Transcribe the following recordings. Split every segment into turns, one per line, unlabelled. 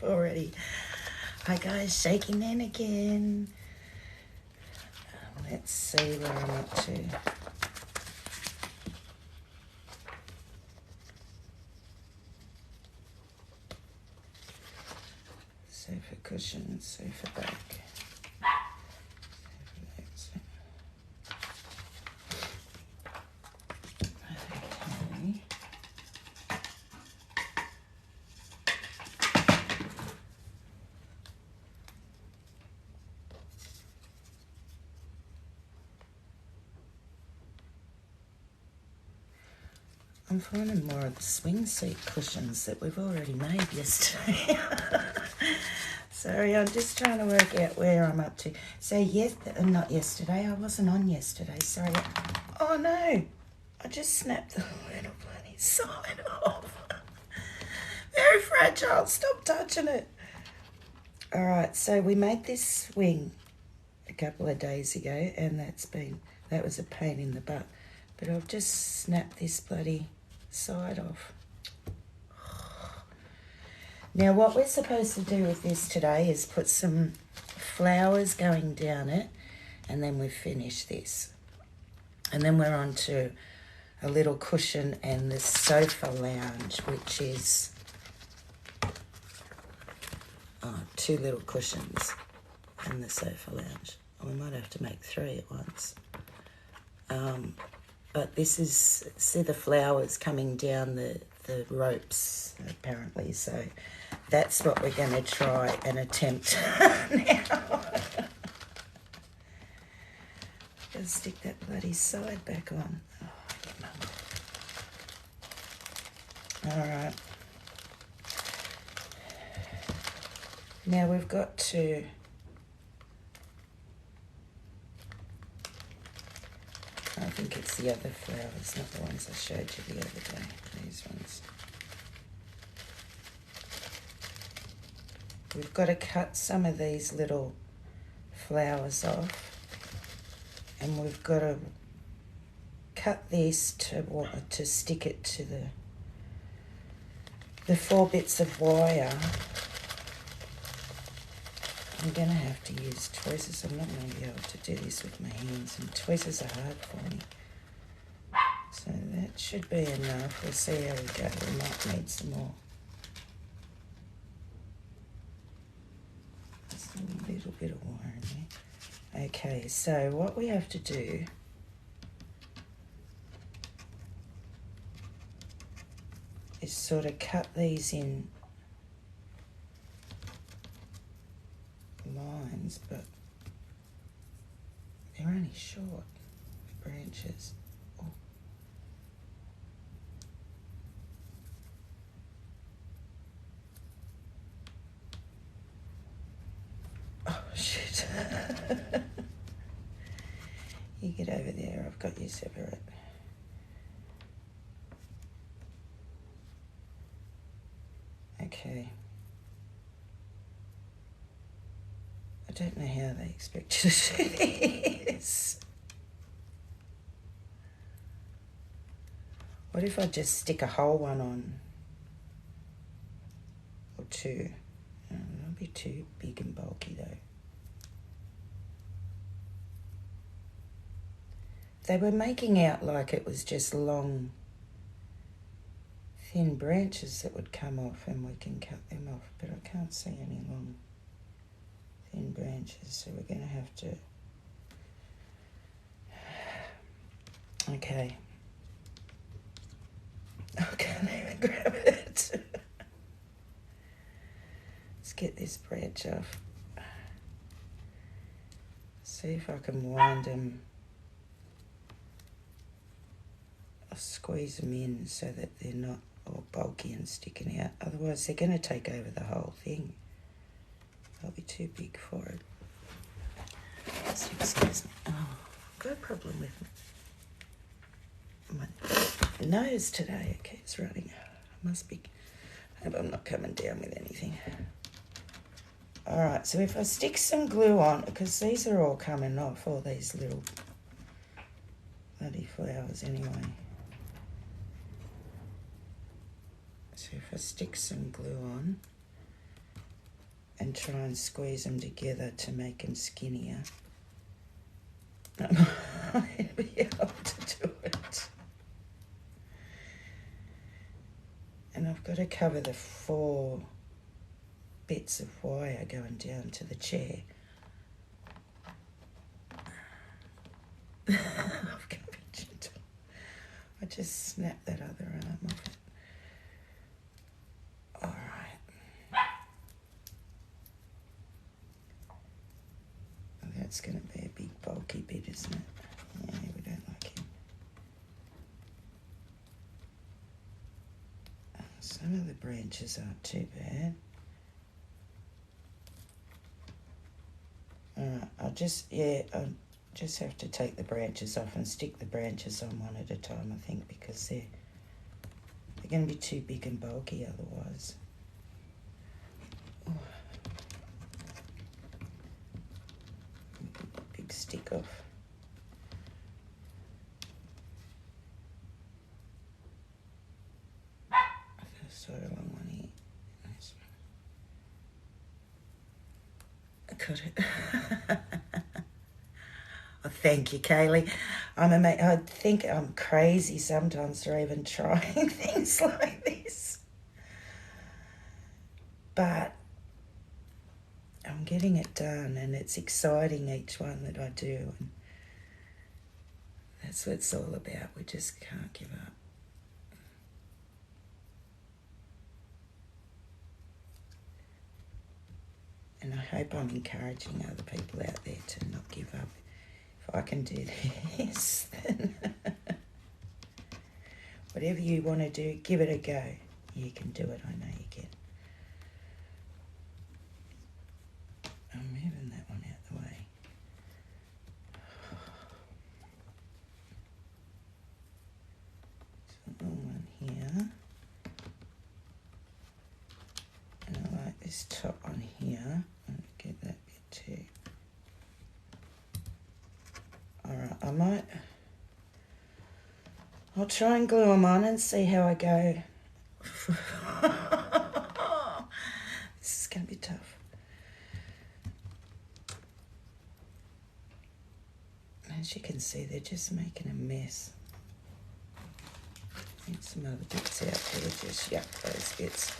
off already. Hi guys, shaking in again. Let's see where I'm up to. Sofa cushions, sofa back. Okay. I'm finding more of the swing seat cushions that we've already made yesterday. Sorry, I'm just trying to work out where I'm up to. So, yes, not yesterday. I wasn't on yesterday. Sorry. Oh, no. I just snapped the little bloody side off. Very fragile. Stop touching it. All right, so we made this swing a couple of days ago, and that was a pain in the butt. But I've just snapped this bloody side off. Now what we're supposed to do with this today is put some flowers going down it, and then we've finished this. And then we're on to a little cushion and the sofa lounge, which is two little cushions and the sofa lounge. We might have to make three at once. But this is, see the flowers coming down the ropes, apparently. So that's what we're going to try and attempt now. Gotta stick that bloody side back on. Oh, all right. Now we've got to I think it's the other flowers, not the ones I showed you the other day. These ones. We've got to cut some of these little flowers off, and we've got to cut this to stick it to the 4 bits of wire. I'm going to have to use tweezers. I'm not going to be able to do this with my hands, and tweezers are hard for me. So that should be enough. We'll see how we go. We might need some more. There's a little bit of wire in there. Okay, so what we have to do is sort of cut these in lines, but they're only short branches. Oh. Oh shit. You get over there, I've got you separate. Okay. I don't know how they expect you to do this. What if I just stick a whole one on? Or two? That'll be too big and bulky though. They were making out like it was just long, thin branches that would come off and we can cut them off, but I can't see any long, thin branches, so we're going to have to... Okay. I can't even grab it. Let's get this branch off. See if I can wind them. I'll squeeze them in so that they're not all bulky and sticking out. Otherwise, they're going to take over the whole thing. They'll be too big for it. Just excuse me. Oh, I've got a problem with my nose today. It keeps running. I must be... I hope I'm not coming down with anything. All right, so if I stick some glue on, because these are all coming off, all these little bloody flowers anyway. So if I stick some glue on, and try and squeeze them together to make them skinnier. I might be able to do it. And I've got to cover the 4 bits of wire going down to the chair. I've got to be gentle. I just snapped that other arm off it. All right. Well, that's going to be a big bulky bit, isn't it? Yeah, we don't like it. Some of the branches aren't too bad. Alright, I'll just have to take the branches off and stick the branches on one at a time, I think, because they're going to be too big and bulky otherwise. Oh. Big stick off. So a long one here. Nice one. I got it. Oh, thank you, Kaylee. I think I'm crazy sometimes for even trying things like this. But I'm getting it done, and it's exciting, each one that I do. And that's what it's all about. We just can't give up. And I hope I'm encouraging other people out there to not give up. If I can do this, then whatever you want to do, give it a go. You can do it, I know you can. I'm moving that one out the way. So one here. And I like this top one here. I'll get that bit too. Alright, I'll try and glue them on and see how I go. This is going to be tough. As you can see, they're just making a mess. Get some other bits out there, just yuck those bits.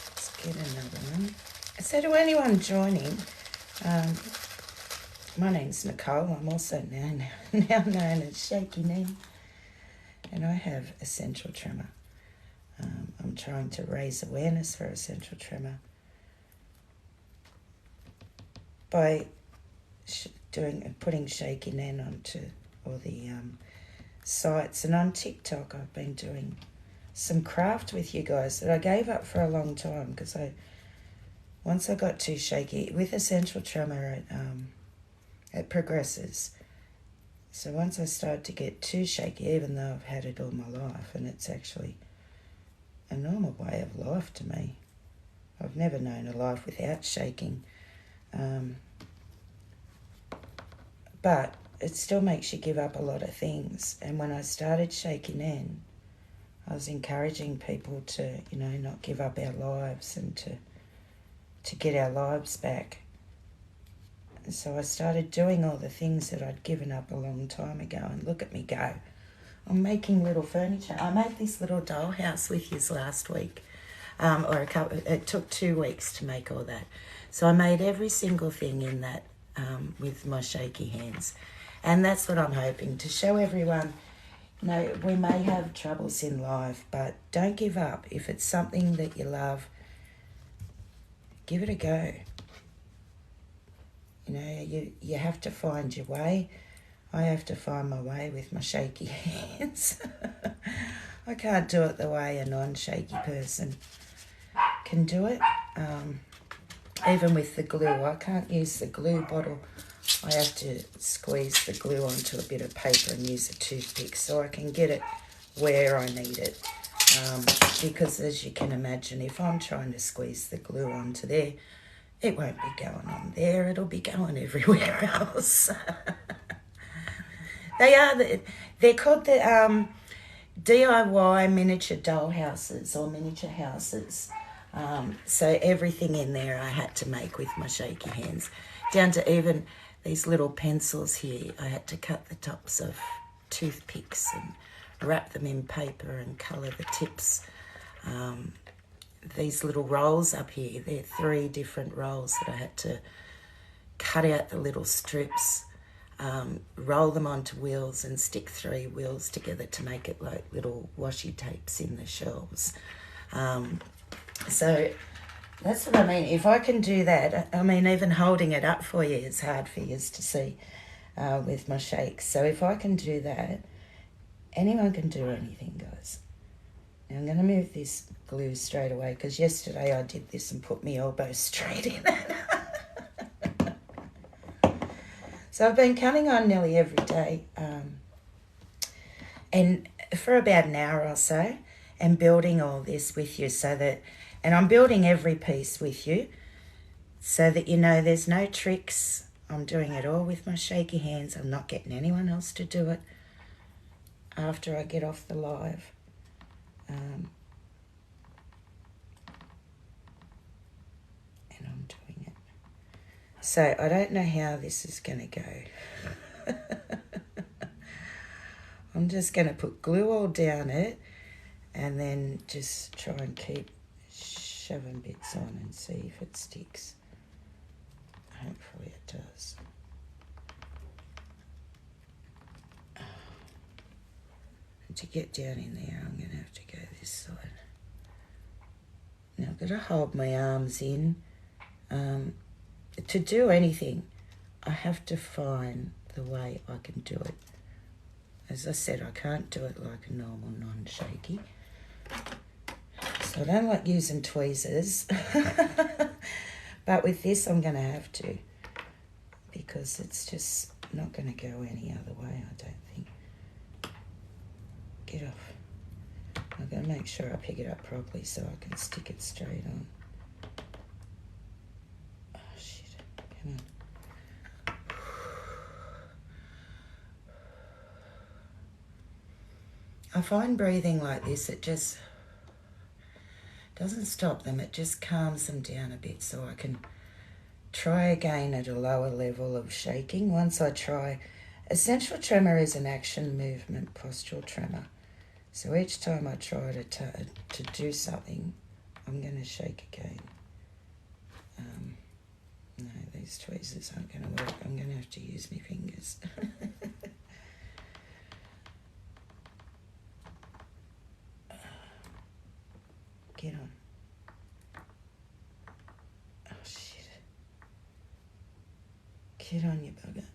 Let's get another one. So to anyone joining, my name's Nicole. I'm also now known as Shaky Knee, and I have essential tremor. I'm trying to raise awareness for essential tremor by putting Shaky Nan onto all the sites, and on TikTok I've been doing some craft with you guys that I gave up for a long time because once I got too shaky with essential tremor. It progresses. So once I started to get too shaky, even though I've had it all my life, and it's actually a normal way of life to me. I've never known a life without shaking. But it still makes you give up a lot of things. And when I started Shaky Nan, I was encouraging people to, not give up our lives and to get our lives back. And so I started doing all the things that I'd given up a long time ago, and look at me go. I'm making little furniture. I made this little dollhouse with you last week, it took 2 weeks to make all that. So I made every single thing in that with my shaky hands. And that's what I'm hoping, to show everyone, we may have troubles in life, but don't give up. If it's something that you love, give it a go. You have to find your way. I have to find my way with my shaky hands. I can't do it the way a non-shaky person can do it. Even with the glue, I can't use the glue bottle. I have to squeeze the glue onto a bit of paper and use a toothpick so I can get it where I need it. Because as you can imagine, if I'm trying to squeeze the glue onto there, it won't be going on there. It'll be going everywhere else. They're called the DIY miniature doll houses or miniature houses. So everything in there I had to make with my shaky hands, down to even these little pencils here. I had to cut the tops of toothpicks and wrap them in paper and colour the tips. These little rolls up here, they're 3 different rolls that I had to cut out the little strips, roll them onto wheels and stick 3 wheels together to make it like little washi tapes in the shelves. So that's what I mean. If I can do that, I mean, even holding it up for you is hard for you to see with my shakes. So if I can do that, anyone can do anything, guys. Now I'm going to move this glue straight away because yesterday I did this and put my elbow straight in it. So I've been coming on nearly every day and for about an hour or so and building all this with you so that, and I'm building every piece with you so that you know there's no tricks. I'm doing it all with my shaky hands. I'm not getting anyone else to do it after I get off the live. And I'm doing it. So I don't know how this is going to go. I'm just going to put glue all down it and then just try and keep shoving bits on and see if it sticks. Hopefully it does. And to get down in there, I'm going to have to go this side. Now I've got to hold my arms in. To do anything, I have to find the way I can do it. As I said, I can't do it like a normal non-shaky. So I don't like using tweezers. But with this, I'm going to have to. Because it's just not going to go any other way, I don't think. Get off. I've got to make sure I pick it up properly so I can stick it straight on. Oh, shit. Come on. I find breathing like this, it just doesn't stop them. It just calms them down a bit so I can try again at a lower level of shaking. Once I try, essential tremor is an action movement postural tremor. So each time I try to do something, I'm going to shake again. No, these tweezers aren't going to work. I'm going to have to use my fingers. Get on. Oh, shit. Get on, you bugger.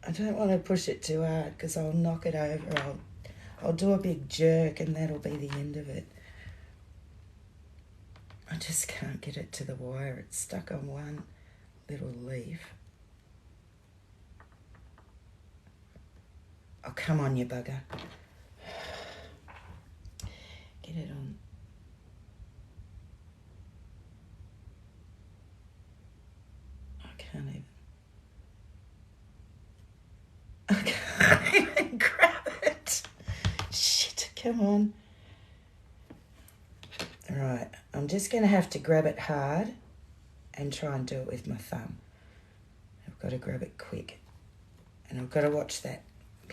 I don't want to push it too hard because I'll knock it over. I'll do a big jerk and that'll be the end of it. I just can't get it to the wire. It's stuck on one little leaf. Oh, come on, you bugger. Get it on. I can't even grab it. Shit, come on. All right, I'm just going to have to grab it hard and try and do it with my thumb. I've got to grab it quick. And I've got to watch that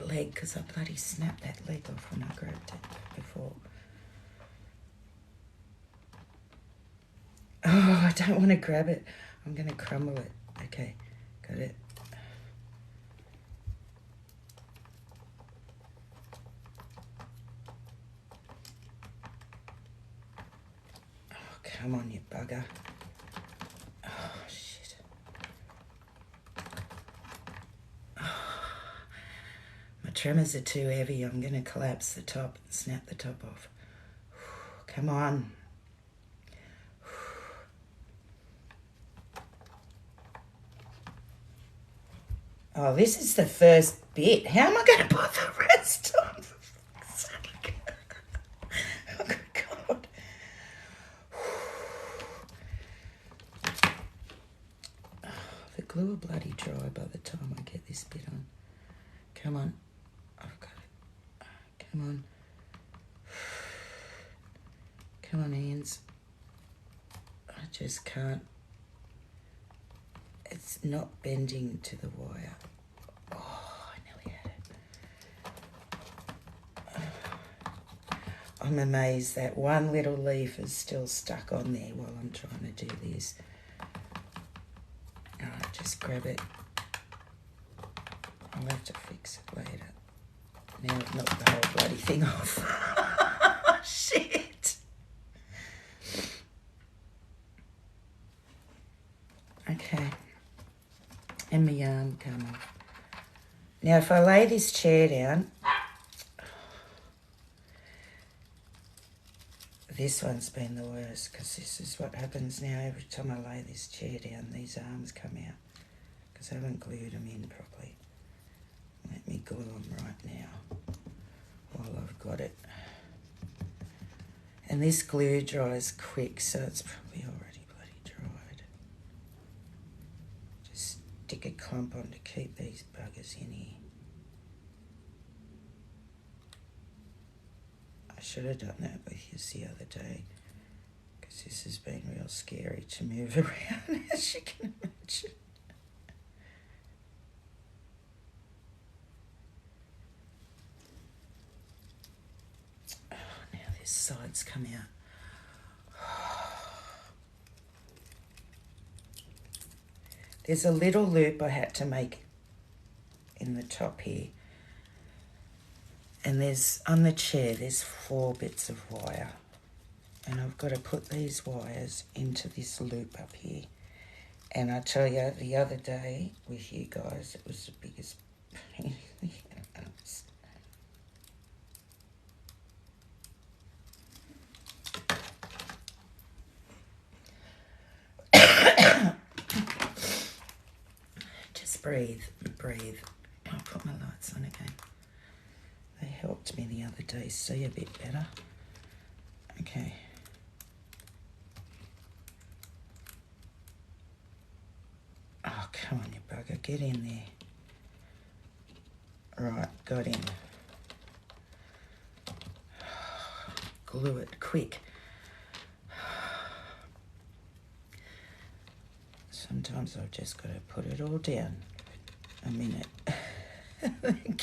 leg because I bloody snapped that leg off when I grabbed it before. Oh, I don't want to grab it. I'm going to crumble it. Okay, got it. Oh, come on, you bugger. Oh, shit. Oh, my tremors are too heavy. I'm going to collapse the top and snap the top off. Come on. Oh, this is the first bit. How am I going to put the rest on? Oh, good God. Oh, the glue will bloody dry by the time I get this bit on. Come on. I've got it. Come on. Come on, hands. I just can't. It's not bending to the wire. Oh, I nearly had it. I'm amazed that one little leaf is still stuck on there while I'm trying to do this. All right, just grab it. I'll have to fix it later. Now I've knocked the whole bloody thing off. Shit. Okay. And my arm come off. Now if I lay this chair down, this one's been the worst because this is what happens now every time I lay this chair down, these arms come out because I haven't glued them in properly. Let me glue them right now while I've got it. And this glue dries quick, so it's probably already bloody dried. Just stick a clump on to keep these buggers in here. I should have done that with you the other day because this has been real scary to move around, as you can imagine. Sides come out. There's a little loop I had to make in the top here, and there's on the chair there's 4 bits of wire, and I've got to put these wires into this loop up here. And I tell you, the other day with you guys, it was the biggest pain in the ass. Breathe, breathe. I'll put my lights on again. They helped me the other day see a bit better. Okay. Oh, come on, you bugger. Get in there. Right, got in. Glue it quick. Sometimes I've just got to put it all down a minute.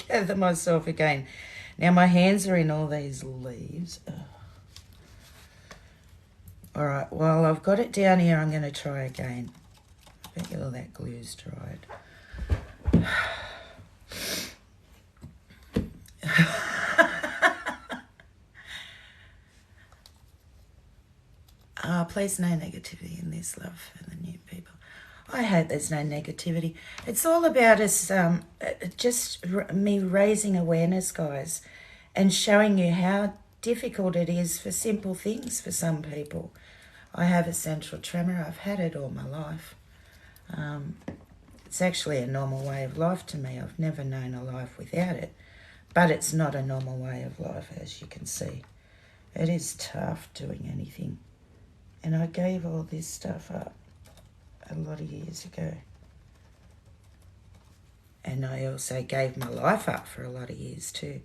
Gather myself again. Now my hands are in all these leaves. All right, well, I've got it down here. I'm going to try again. I bet you all that glue's dried. Please, no negativity in this, love, for the new people. I hope there's no negativity. It's all about us, just me raising awareness, guys, and showing you how difficult it is for simple things for some people. I have essential tremor. I've had it all my life. It's actually a normal way of life to me. I've never known a life without it, but it's not a normal way of life, as you can see. It is tough doing anything. And I gave all this stuff up a lot of years ago. And I also gave my life up for a lot of years too.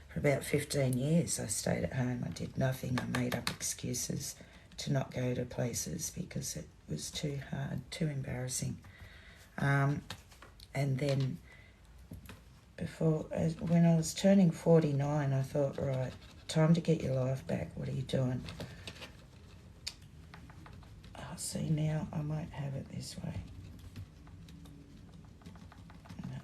For about 15 years I stayed at home. I did nothing. I made up excuses to not go to places because it was too hard, too embarrassing. And then when I was turning 49, I thought, right, time to get your life back. What are you doing? See, now I might have it this way. No.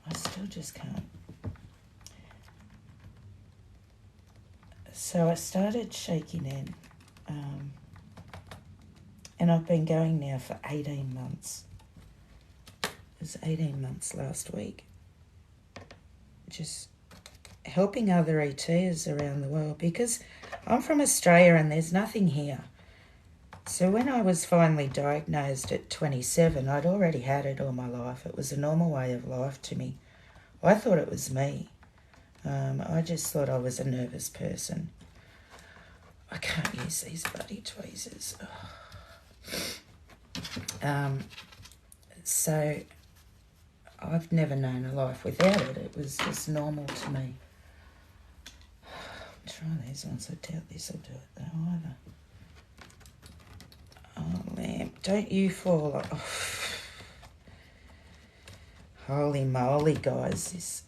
I still just can't. So I started shaking in, and I've been going now for 18 months. It was 18 months last week. Just helping other ETs around the world, because I'm from Australia and there's nothing here. So when I was finally diagnosed at 27, I'd already had it all my life. It was a normal way of life to me. I thought it was me. I just thought I was a nervous person. I can't use these bloody tweezers. So I've never known a life without it. It was just normal to me. Try these ones. I doubt this will do it though either. Oh, lamp, don't you fall off. Holy moly, guys, this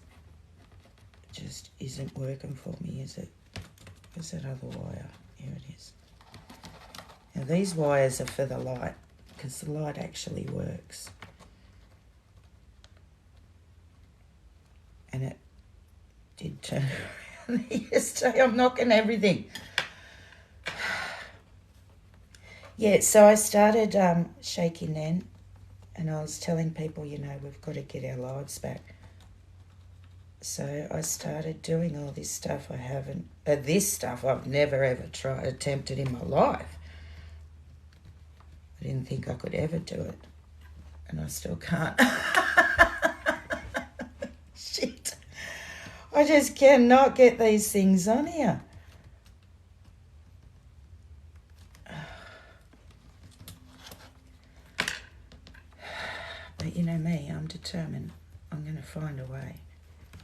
just isn't working for me, is it? Where's that other wire? Here it is. Now these wires are for the light, because the light actually works. And it did turn around yesterday. I'm knocking everything. Yeah, so I started shaking then, and I was telling people, you know, we've got to get our lives back. So I started doing all this stuff this stuff I've never ever attempted in my life. I didn't think I could ever do it, and I still can't. Shit. I just cannot get these things on here. But you know me, I'm determined. I'm going to find a way.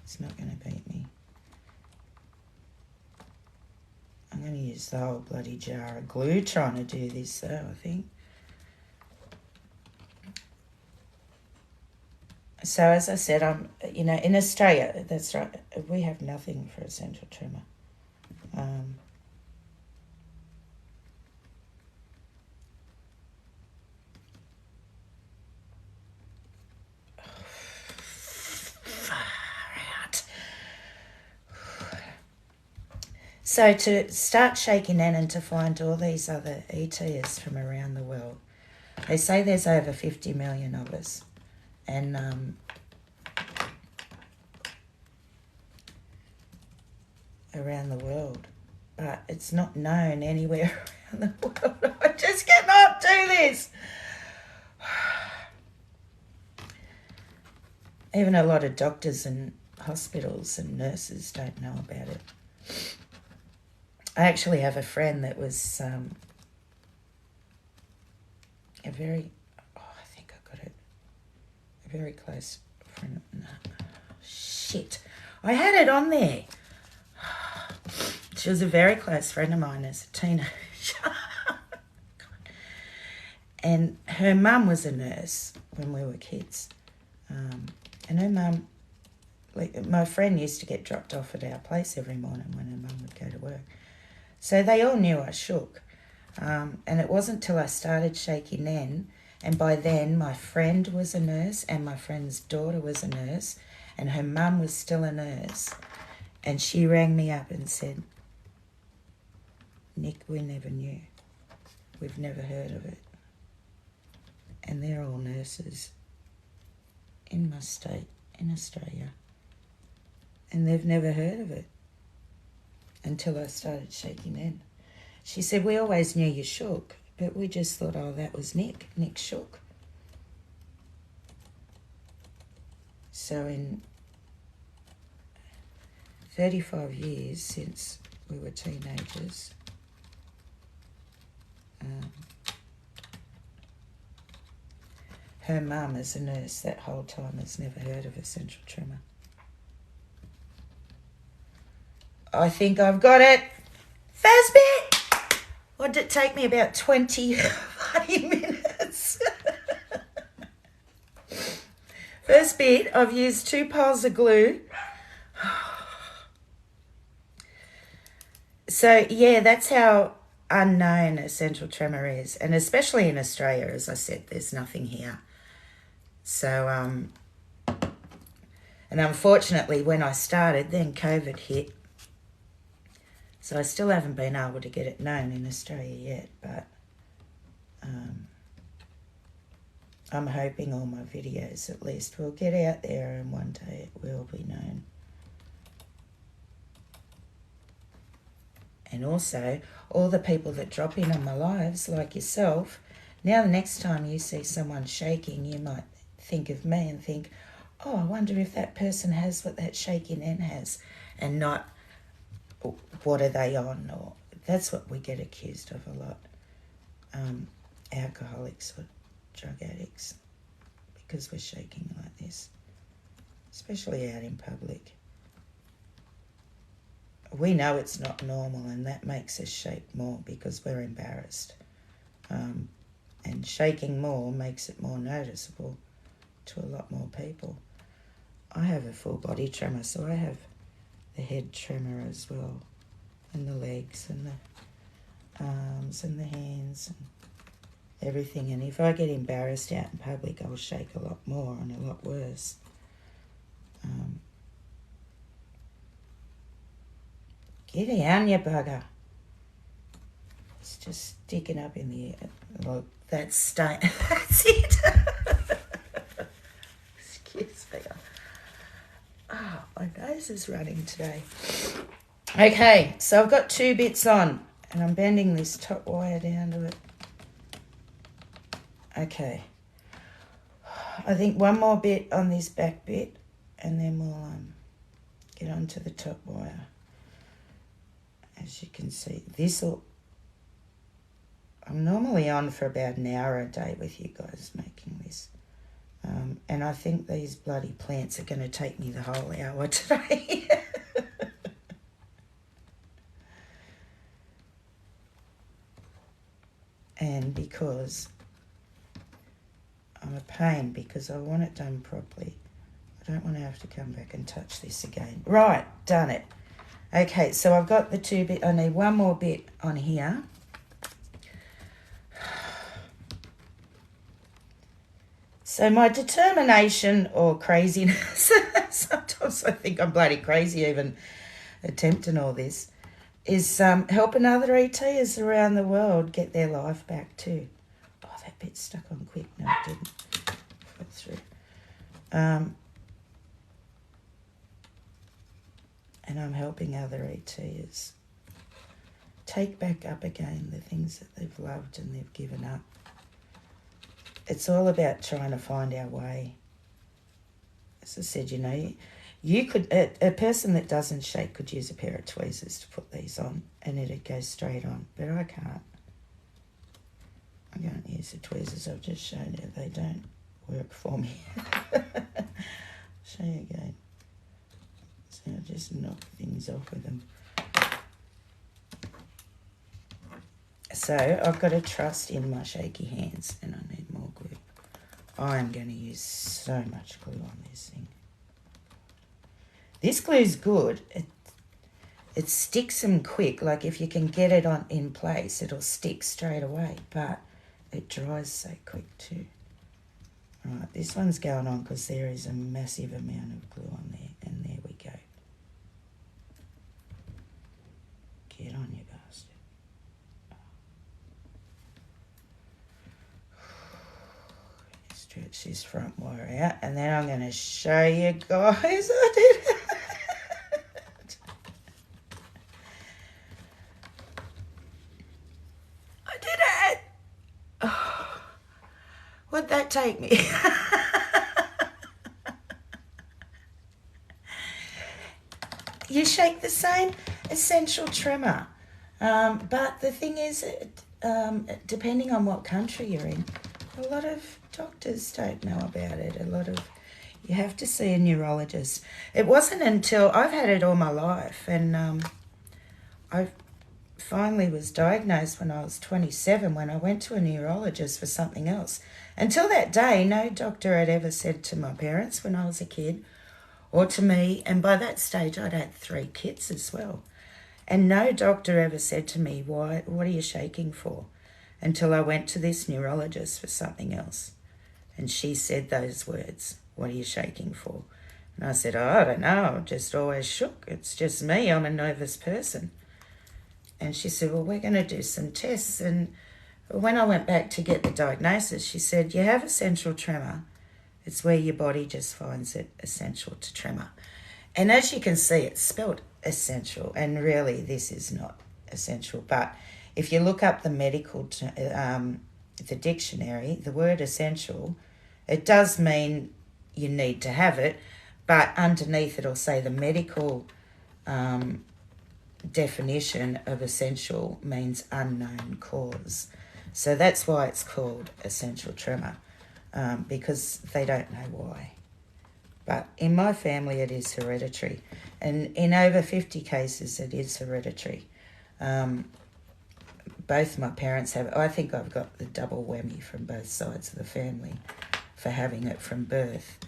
It's not going to beat me. I'm going to use the whole bloody jar of glue trying to do this though, I think. So as I said, I'm, you know, in Australia, that's right, we have nothing for essential tremor. So to start shaking in and to find all these other ETs from around the world, they say there's over 50 million of us. And around the world. But it's not known anywhere around the world. I just cannot do this. Even a lot of doctors and hospitals and nurses don't know about it. I actually have a friend that was I think I got it, a very close friend. No, shit, I had it on there. She was a very close friend of mine as a teenager. And her mum was a nurse when we were kids. And her mum, like, my friend used to get dropped off at our place every morning when her mum would go to work. So they all knew I shook. And it wasn't till I started shaking then, and by then my friend was a nurse and my friend's daughter was a nurse and her mum was still a nurse. And she rang me up and said, Nick, we never knew. We've never heard of it. And they're all nurses in my state, in Australia. And they've never heard of it until I started shaking in. She said, we always knew you shook, but we just thought, oh, that was Nick. Nick shook. So in 35 years since we were teenagers, her mum is a nurse that whole time has never heard of essential tremor. I think I've got it. First bit. What did it take me? About 30 minutes. First bit, I've used 2 piles of glue. So, yeah, that's how unknown essential tremor is. And especially in Australia, as I said, there's nothing here. So, and unfortunately, when I started, then COVID hit. So I still haven't been able to get it known in Australia yet, but I'm hoping all my videos at least will get out there and one day it will be known. And also, all the people that drop in on my lives, like yourself, now the next time you see someone shaking, you might think of me and think, oh, I wonder if that person has what that shaking in has, and not what are they on, or that's what we get accused of a lot. Alcoholics or drug addicts, because we're shaking like this, especially out in public. We know it's not normal, and that makes us shake more because we're embarrassed. And shaking more makes it more noticeable to a lot more people. I have a full body tremor, so I have the head tremor as well, and the legs and the arms and the hands and everything. And if I get embarrassed out in public, I'll shake a lot more and a lot worse. Get down, you bugger. It's just sticking up in the air. Look, that's staying. That's it. Excuse me. Oh, my nose is running today. Okay, so I've got 2 bits on, and I'm bending this top wire down to it. Okay. I think one more bit on this back bit, and then we'll get onto the top wire. As you can see, I'm normally on for about an hour a day with you guys making this. And I think these bloody plants are going to take me the whole hour today. And because I'm a pain, because I want it done properly. I don't want to have to come back and touch this again. Right, done it. Okay, so I've got the 2 bit. I need one more bit on here. So my determination or craziness, sometimes I think I'm bloody crazy even attempting all this, is helping other ETers around the world get their life back too. Oh, that bit stuck on quick. No, it didn't. Fell through. And I'm helping other ETers take back up again the things that they've loved and they've given up. It's all about trying to find our way. As I said, you could, a person that doesn't shake could use a pair of tweezers to put these on and it'd go straight on, but I can't. I can't use the tweezers. I've just shown you they don't work for me. Show you again. So I just knock things off with them. So I've got to trust in my shaky hands, and I need more glue. I'm going to use so much glue on this thing. This glue's good. It sticks them quick. Like if you can get it in place, it'll stick straight away. But it dries so quick too. Right, this one's going on because there is a massive amount of glue on there, and there we go. Get on, you bastard. Stretch this front wire out, and then I'm going to show you guys I did it. I did it. Oh, what'd that take me? You shake the same essential tremor, but the thing is, depending on what country you're in, a lot of doctors don't know about it. You have to see a neurologist. It wasn't until I've had it all my life, and I finally was diagnosed when I was 27 when I went to a neurologist for something else. Until that day, no doctor had ever said to my parents when I was a kid, or to me, and by that stage I'd had 3 kids as well. And no doctor ever said to me, what are you shaking for? Until I went to this neurologist for something else. And she said those words, what are you shaking for? And I said, I don't know, I'm just always shook. It's just me, I'm a nervous person. And she said, well, we're going to do some tests. And when I went back to get the diagnosis, she said, you have essential tremor. It's where your body just finds it essential to tremor. And as you can see, it's spelled essential, and really this is not essential. But if you look up the the dictionary, the word essential, it does mean you need to have it, but underneath it'll say the medical definition of essential means unknown cause. So that's why it's called essential tremor. because they don't know why. But in my family, it is hereditary. And in over 50 cases, it is hereditary. Both my parents have it. I think I've got the double whammy from both sides of the family for having it from birth.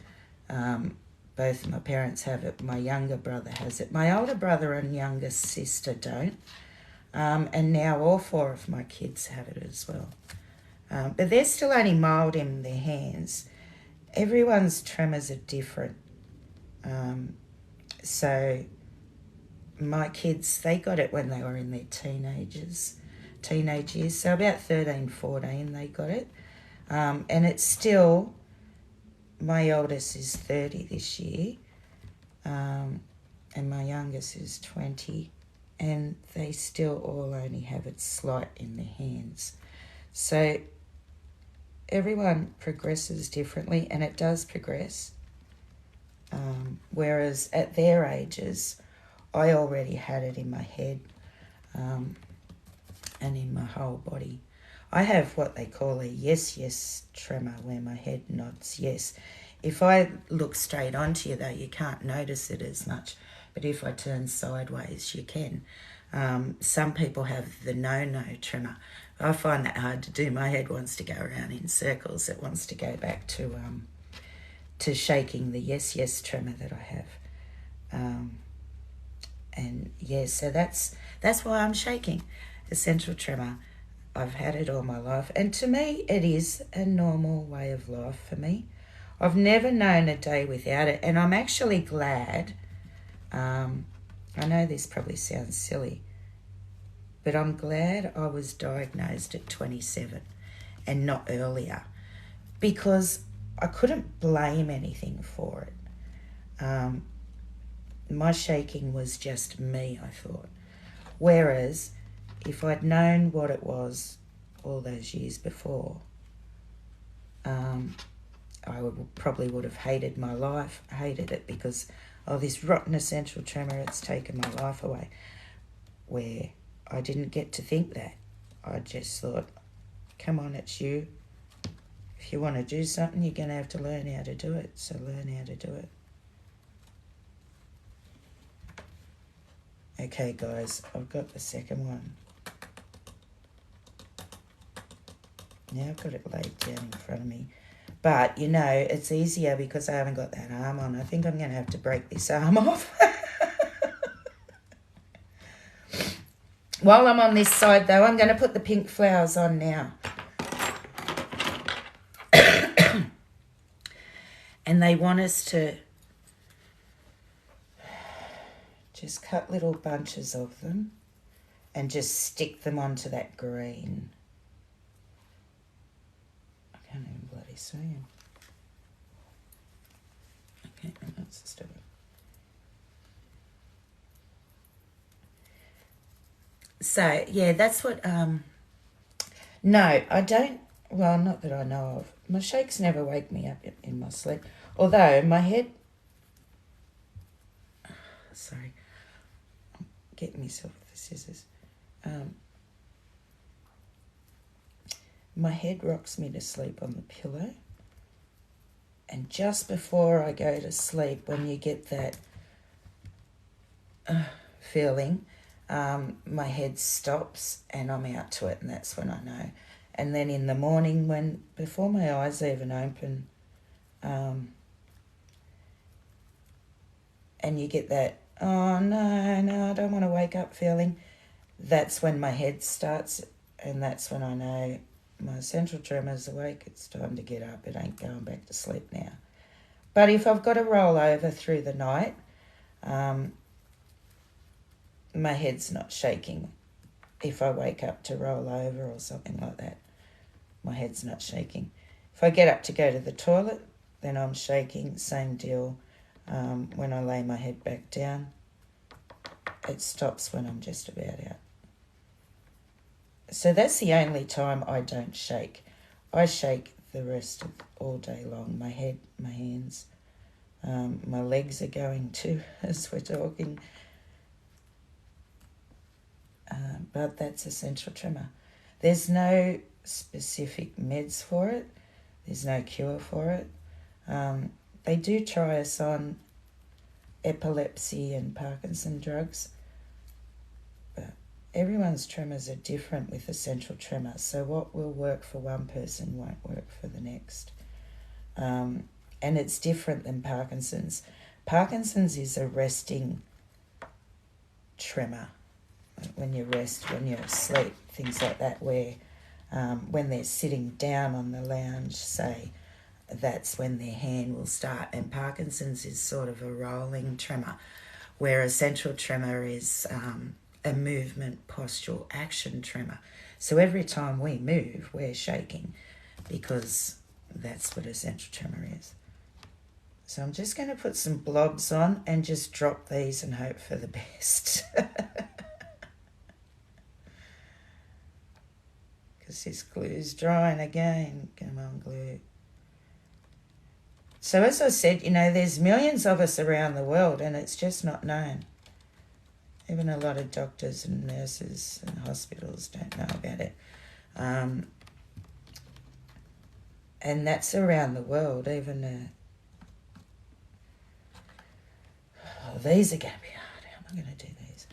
Both my parents have it. My younger brother has it. My older brother and younger sister don't. And now all 4 of my kids have it as well. But they're still only mild in their hands. Everyone's tremors are different. So my kids, they got it when they were in their teenage years. So about 13, 14 they got it. And it's still, my oldest is 30 this year. And my youngest is 20. And they still all only have it slight in their hands. So everyone progresses differently, and it does progress. Whereas at their ages, I already had it in my head and in my whole body. I have what they call a yes tremor, where my head nods yes. If I look straight onto you, though, you can't notice it as much. But if I turn sideways, you can. Some people have the no tremor. I find that hard to do. My head wants to go around in circles. It wants to go back to shaking the yes tremor that I have. And yeah, so that's why I'm shaking. Essential tremor. I've had it all my life. And to me, it is a normal way of life for me. I've never known a day without it. And I'm actually glad. I know this probably sounds silly, but I'm glad I was diagnosed at 27 and not earlier, because I couldn't blame anything for it. My shaking was just me, I thought. Whereas if I'd known what it was all those years before, I probably would have hated my life, hated it because, this rotten essential tremor, it's taken my life away. Where I didn't get to think that. I just thought, come on, it's you. If you want to do something, you're going to have to learn how to do it. So learn how to do it. Okay, guys, I've got the second one. Now I've got it laid down in front of me. But, it's easier because I haven't got that arm on. I think I'm going to have to break this arm off. While I'm on this side, though, I'm going to put the pink flowers on now. And they want us to just cut little bunches of them and just stick them onto that green. I can't even bloody see them. Okay, let's just do it. So, yeah, that's what... No, I don't... Well, not that I know of. My shakes never wake me up in my sleep. Although my head... Sorry. I'm getting myself with the scissors. My head rocks me to sleep on the pillow. And just before I go to sleep, when you get that feeling... my head stops and I'm out to it, and that's when I know. And then in the morning, before my eyes even open, and you get that, oh no, I don't want to wake up feeling, that's when my head starts, and that's when I know my essential tremor's awake. It's time to get up. It ain't going back to sleep now. But if I've got to roll over through the night, my head's not shaking. If I wake up to roll over or something like that, my head's not shaking. If I get up to go to the toilet, then I'm shaking. Same deal. When I lay my head back down, it stops when I'm just about out. So that's the only time I don't shake. I shake the rest of all day long. My head, my hands, my legs are going too as we're talking. But that's essential tremor. There's no specific meds for it. There's no cure for it. They do try us on epilepsy and Parkinson drugs, but everyone's tremors are different with essential tremor. So what will work for one person won't work for the next. And it's different than Parkinson's. Parkinson's is a resting tremor. When you rest, when you're asleep, things like that, where when they're sitting down on the lounge, say, that's when their hand will start. And Parkinson's is sort of a rolling tremor, where essential tremor is a movement, postural, action tremor. So every time we move, we're shaking, because that's what essential tremor is. So I'm just going to put some blobs on and just drop these and hope for the best. Because this glue's drying again. Come on, glue. So as I said, there's millions of us around the world, and it's just not known. Even a lot of doctors and nurses and hospitals don't know about it. And that's around the world. Even these are going to be hard. How am I going to do these?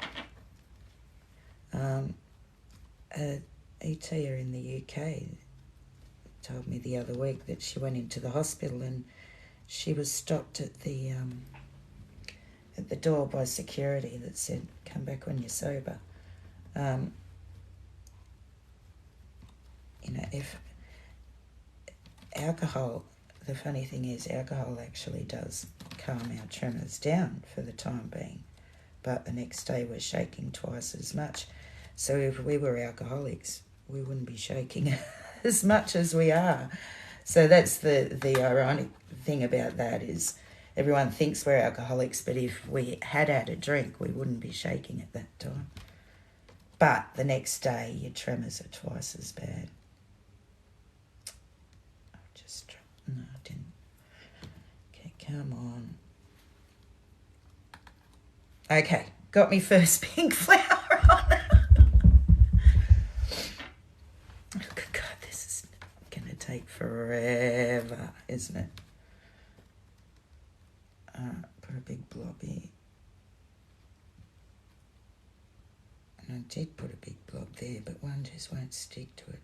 ET in the UK told me the other week that she went into the hospital and she was stopped at the door by security that said, "Come back when you're sober." If alcohol, the funny thing is alcohol actually does calm our tremors down for the time being, but the next day we're shaking twice as much. So if we were alcoholics, we wouldn't be shaking as much as we are. So that's the ironic thing about that, is everyone thinks we're alcoholics, but if we had a drink, we wouldn't be shaking at that time. But the next day, your tremors are twice as bad. No, I didn't. Okay, come on. Okay, got me first pink flower on. Oh, good God, this is going to take forever, isn't it? Put a big blob here. And I did put a big blob there, but one just won't stick to it.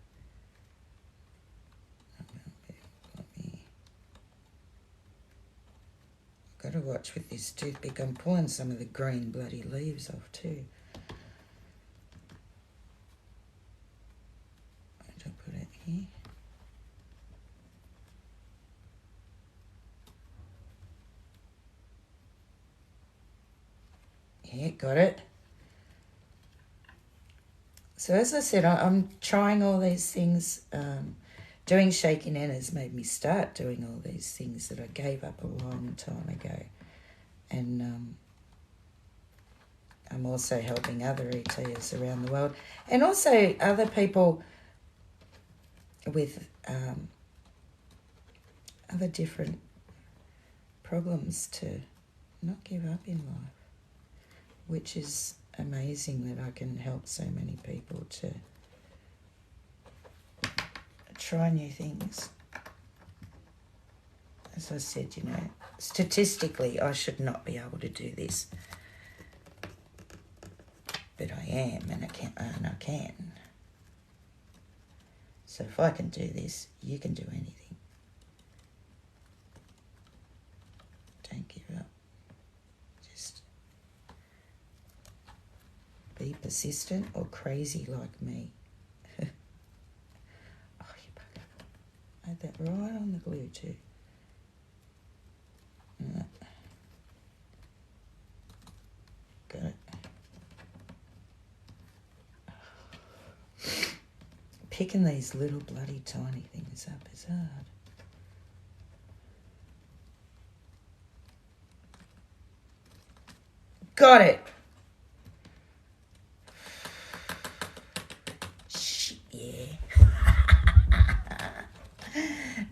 Got to watch with this toothpick. I'm pulling some of the green bloody leaves off too. Where did I put it? Here. Yeah, got it. So as I said, I'm trying all these things. Doing Shaking N has made me start doing all these things that I gave up a long time ago. And I'm also helping other ETers around the world, and also other people with other different problems to not give up in life, which is amazing that I can help so many people to try new things. As I said, statistically I should not be able to do this, but I am, and I can. So if I can do this, you can do anything. Don't give up. Just be persistent or crazy like me. I had that right on the glue too. Got it. Picking these little bloody tiny things up is hard. Got it. Shit, yeah.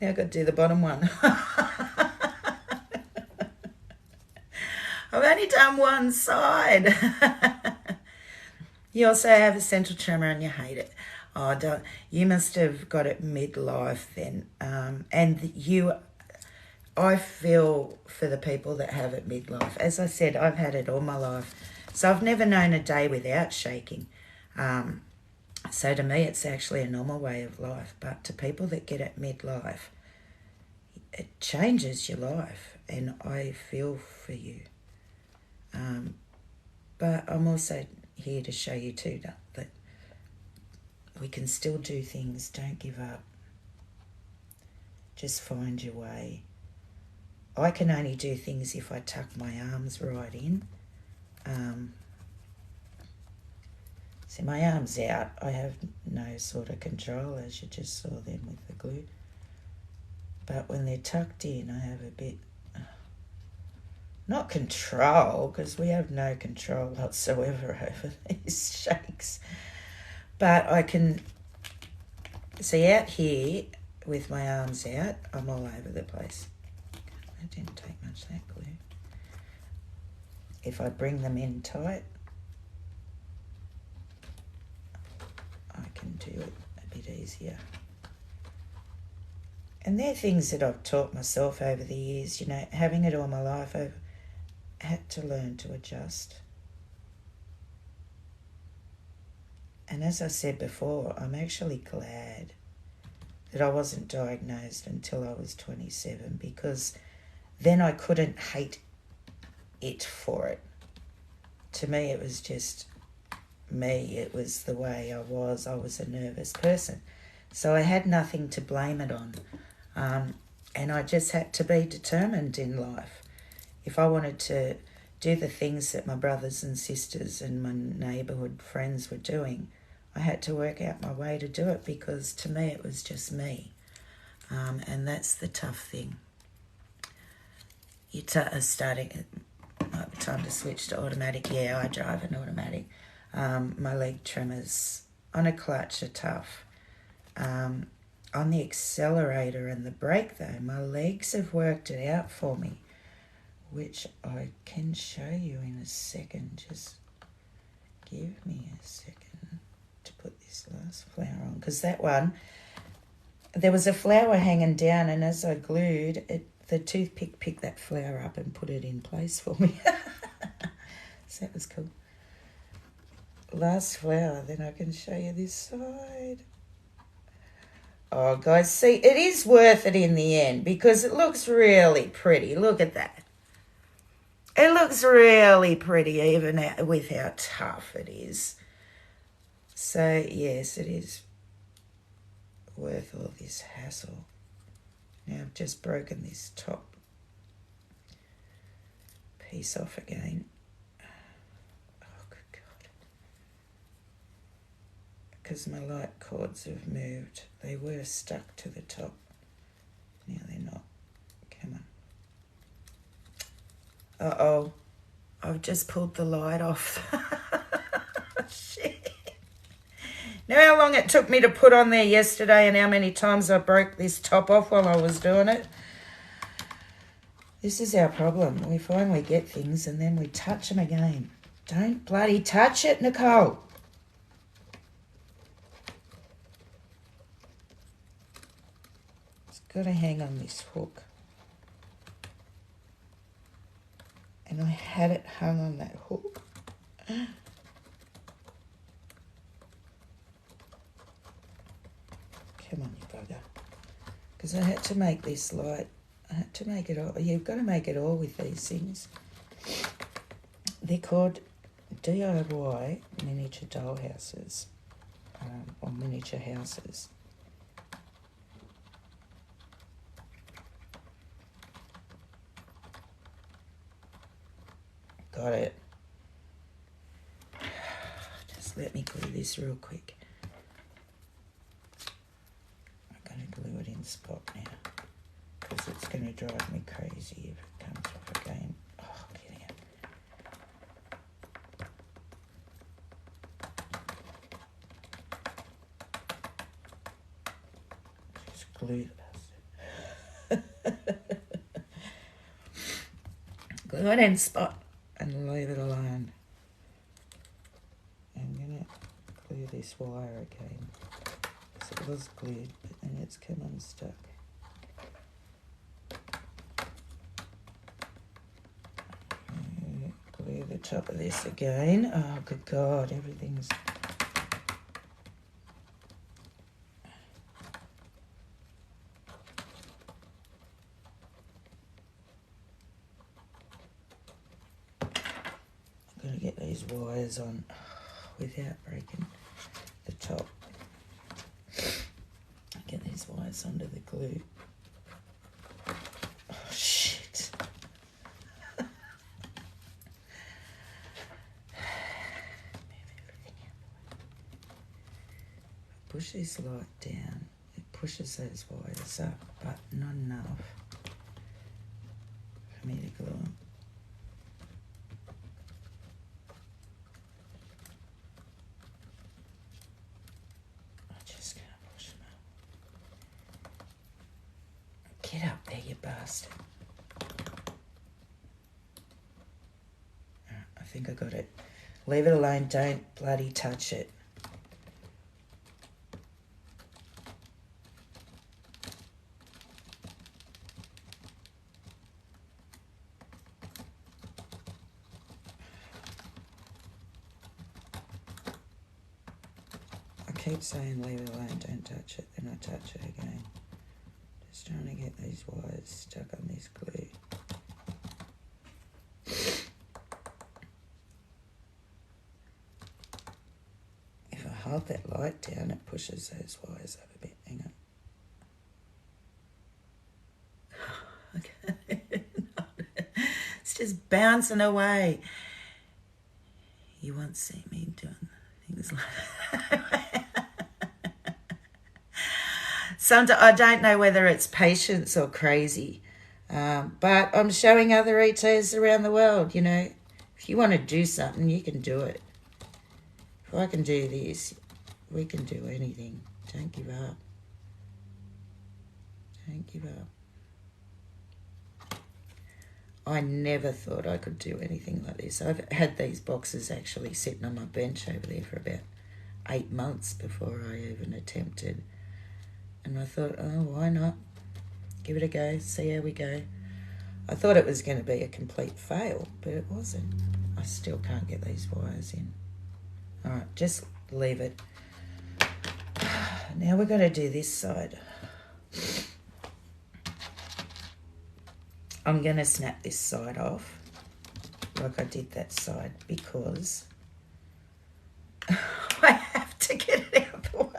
Now I've got to do the bottom one. I've only done one side. You also have essential tremor and you hate it. Oh, don't, you must have got it midlife then. And you, I feel for the people that have it midlife. As I said, I've had it all my life. So I've never known a day without shaking. So to me, it's actually a normal way of life. But to people that get it midlife, it changes your life. And I feel for you. But I'm also here to show you too that we can still do things. Don't give up. Just find your way. I can only do things if I tuck my arms right in. See, my arms out, I have no sort of control, as you just saw then with the glue. But when they're tucked in, I have a bit, not control, because we have no control whatsoever over these shakes. But I can, see out here, with my arms out, I'm all over the place. That didn't take much, that glue. If I bring them in tight, I can do it a bit easier. And they're things that I've taught myself over the years, you know, having it all my life, I've had to learn to adjust. And as I said before, I'm actually glad that I wasn't diagnosed until I was 27, because then I couldn't hate it for it. To me, it was just me. It was the way I was. I was a nervous person. So I had nothing to blame it on. And I just had to be determined in life. If I wanted to do the things that my brothers and sisters and my neighbourhood friends were doing, I had to work out my way to do it, because to me it was just me. And that's the tough thing. You starting, it might be time to switch to automatic. Yeah, I drive an automatic. My leg tremors on a clutch are tough. On the accelerator and the brake though, my legs have worked it out for me, which I can show you in a second. Just give me a second to put this last flower on, because that one, there was a flower hanging down, and as I glued it, the toothpick picked that flower up and put it in place for me. So that was cool. Last flower, then I can show you this side. Oh, guys, see, it is worth it in the end, because it looks really pretty. Look at that. It looks really pretty, even with how tough it is. So, yes, it is worth all this hassle. Now, I've just broken this top piece off again. Oh, good God. Because my light cords have moved. They were stuck to the top. Now they're not. Come on. Uh-oh. I've just pulled the light off. Shit. Know how long it took me to put on there yesterday, and how many times I broke this top off while I was doing it? This is our problem. We finally get things and then we touch them again. Don't bloody touch it, Nicole. It's got to hang on this hook. And I had it hung on that hook. Come on, you bugger. Because I had to make this light. I had to make it all. You've got to make it all with these things. They're called DIY miniature doll houses, or miniature houses. Got it. Just let me glue this real quick. I'm going to glue it in spot now, because it's going to drive me crazy if it comes off again. Oh, get out. Just glue it. Glue it in spot and leave it alone. I'm going to glue this wire again. It was glued, but then it's come unstuck. Glue the top of this again. Oh, good God, everything's... I've got to get these wires on without breaking the top. Get these wires under the glue. Oh, shit. Push this light down. It pushes those wires up, but not enough for me to glue them. I just can't push them up. Get up there, you bastard. I think I got it. Leave it alone. Don't bloody touch it. I keep saying leave it alone, don't touch it, then I touch it again. Just trying to get these wires stuck on this glue. If I hold that light down, it pushes those wires up a bit. Hang on. Okay. It's just bouncing away. You won't see me doing things like that. Sometimes I don't know whether it's patience or crazy, but I'm showing other ETs around the world, you know, if you want to do something, you can do it. If I can do this, we can do anything. Don't give up. Don't give up. I never thought I could do anything like this. I've had these boxes actually sitting on my bench over there for about 8 months before I even attempted. And I thought, oh, why not? Give it a go, see how we go. I thought it was going to be a complete fail, but it wasn't. I still can't get these wires in. All right, just leave it. Now we're going to do this side. I'm going to snap this side off like I did that side because I have to get it out the way.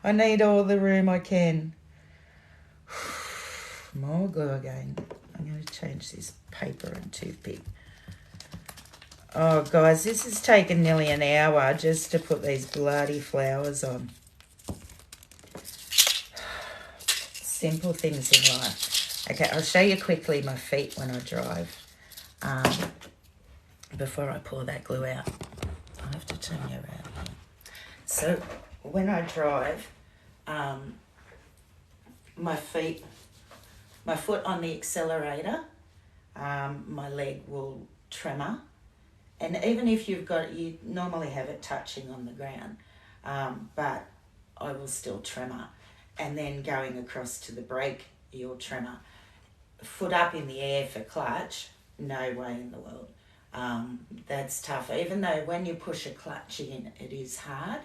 I need all the room I can. More glue again. I'm going to change this paper and toothpick. Oh, guys, this has taken nearly an hour just to put these bloody flowers on. Simple things in life. Okay, I'll show you quickly my feet when I drive before I pour that glue out. I have to turn you around. So when I drive, my foot on the accelerator, my leg will tremor. And even if you normally have it touching on the ground, but I will still tremor. And then going across to the brake, you'll tremor. Foot up in the air for clutch, no way in the world. That's tough. Even though when you push a clutch in, it is hard,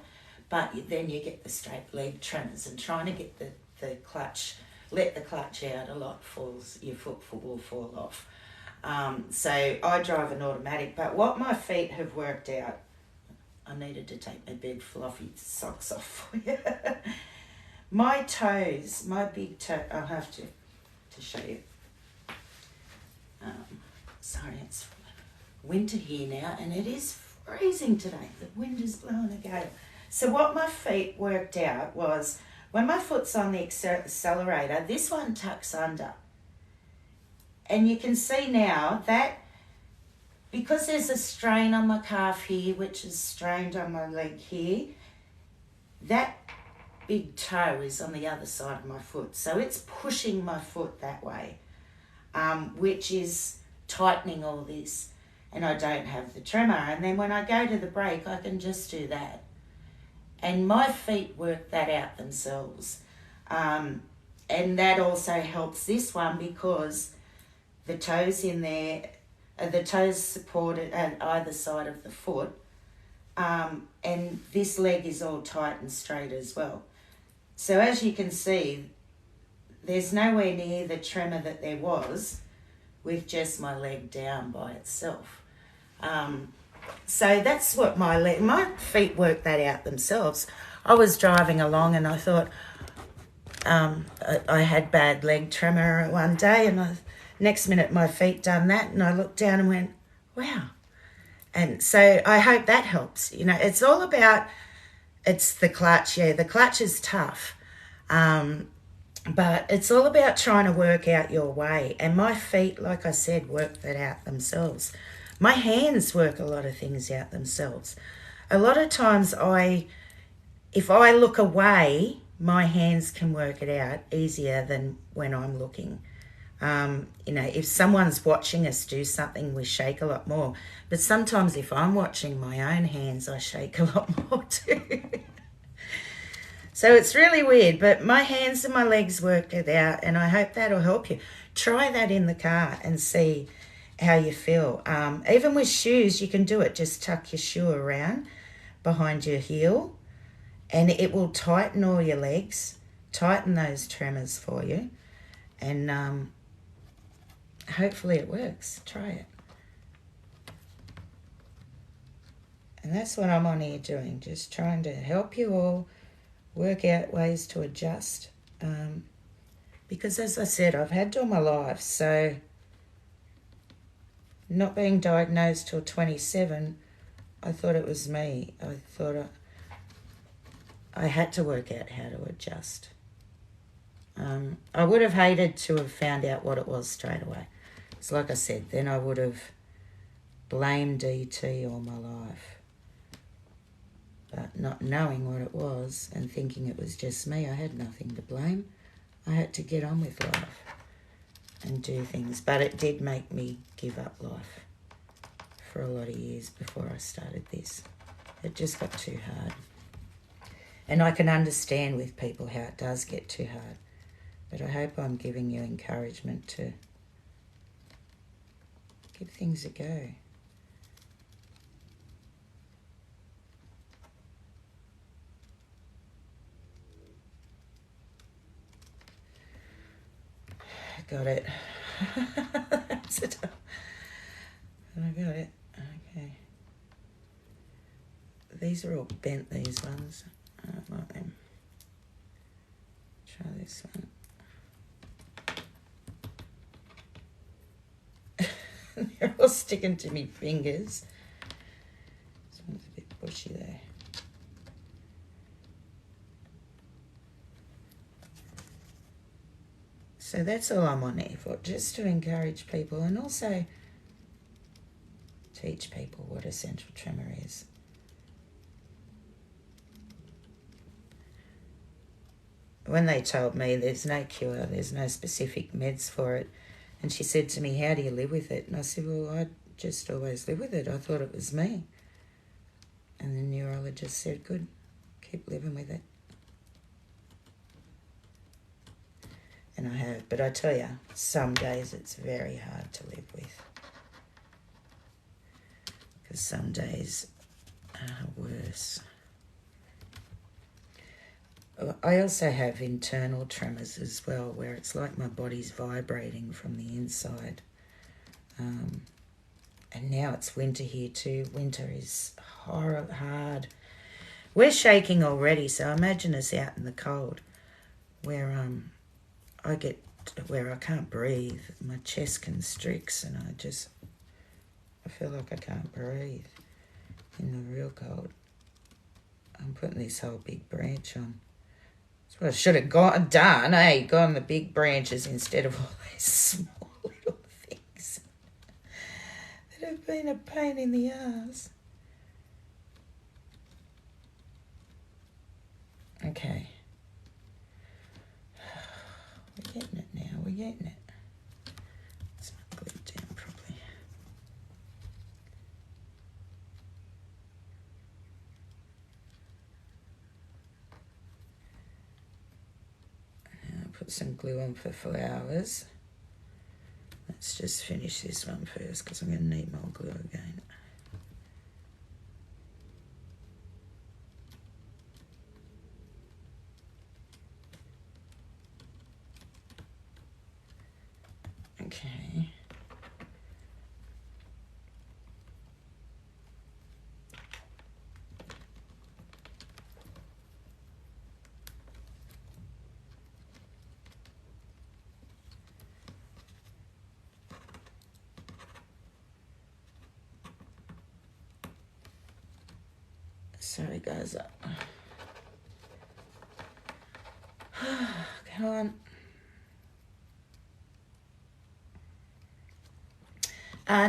but then you get the straight leg tremors, and trying to get the clutch, let the clutch out a lot, your foot will fall off. So I drive an automatic, but what my feet have worked out, I needed to take my big fluffy socks off for you. My toes, my big toe, I'll have to show you. Sorry, it's winter here now, and it is freezing today. The wind is blowing a gale. So what my feet worked out was, when my foot's on the accelerator, this one tucks under. And you can see now that because there's a strain on my calf here, which is strained on my leg here, that big toe is on the other side of my foot. So it's pushing my foot that way, which is tightening all this. And I don't have the tremor. And then when I go to the brake, I can just do that. And my feet work that out themselves. And that also helps this one because the toes in there, the toes supported at either side of the foot, and this leg is all tight and straight as well. So as you can see, there's nowhere near the tremor that there was with just my leg down by itself. So that's what my feet work that out themselves. I was driving along and I thought I had bad leg tremor one day, and next minute my feet done that, and I looked down and went, wow. And so I hope that helps. You know, it's all about, it's the clutch. Yeah, the clutch is tough. But it's all about trying to work out your way. And my feet, like I said, work that out themselves. My hands work a lot of things out themselves. A lot of times if I look away, my hands can work it out easier than when I'm looking. You know, if someone's watching us do something, we shake a lot more. But sometimes if I'm watching my own hands, I shake a lot more too. So it's really weird, but my hands and my legs worked it out, and I hope that'll help you. Try that in the car and see how you feel. Even with shoes, you can do it. Just tuck your shoe around behind your heel, and it will tighten all your legs, tighten those tremors for you, and hopefully it works. Try it. And that's what I'm on here doing, just trying to help you all work out ways to adjust. Because as I said, I've had all my life, so not being diagnosed till 27, I thought it was me. I thought I had to work out how to adjust. I would have hated to have found out what it was straight away. It's like I said, then I would have blamed DT all my life. But not knowing what it was and thinking it was just me, I had nothing to blame. I had to get on with life and do things. But it did make me give up life for a lot of years before I started this. It just got too hard. And I can understand with people how it does get too hard. But I hope I'm giving you encouragement to give things a go. Got it. That's it. I got it. Okay. These are all bent, these ones. I don't like them. Try this one. They're all sticking to me fingers. This one's a bit bushy there. So that's all I'm on here for, just to encourage people and also teach people what essential tremor is. When they told me there's no cure, there's no specific meds for it, and she said to me, how do you live with it? And I said, well, I just always live with it. I thought it was me. And the neurologist said, good, keep living with it. And I have, but I tell you, some days it's very hard to live with. Because some days are worse. I also have internal tremors as well, where it's like my body's vibrating from the inside. And now it's winter here too. Winter is hard. We're shaking already, so imagine us out in the cold, where I get where I can't breathe. My chest constricts and I feel like I can't breathe in the real cold. I'm putting this whole big branch on. That's what I should have done, gone the big branches instead of all these small little things that have been a pain in the ass. Okay. We're getting it now, we're getting it. It's not glued down properly. put some glue on for flowers. Let's just finish this one first because I'm going to need more glue again. Okay. So it goes up. Come on.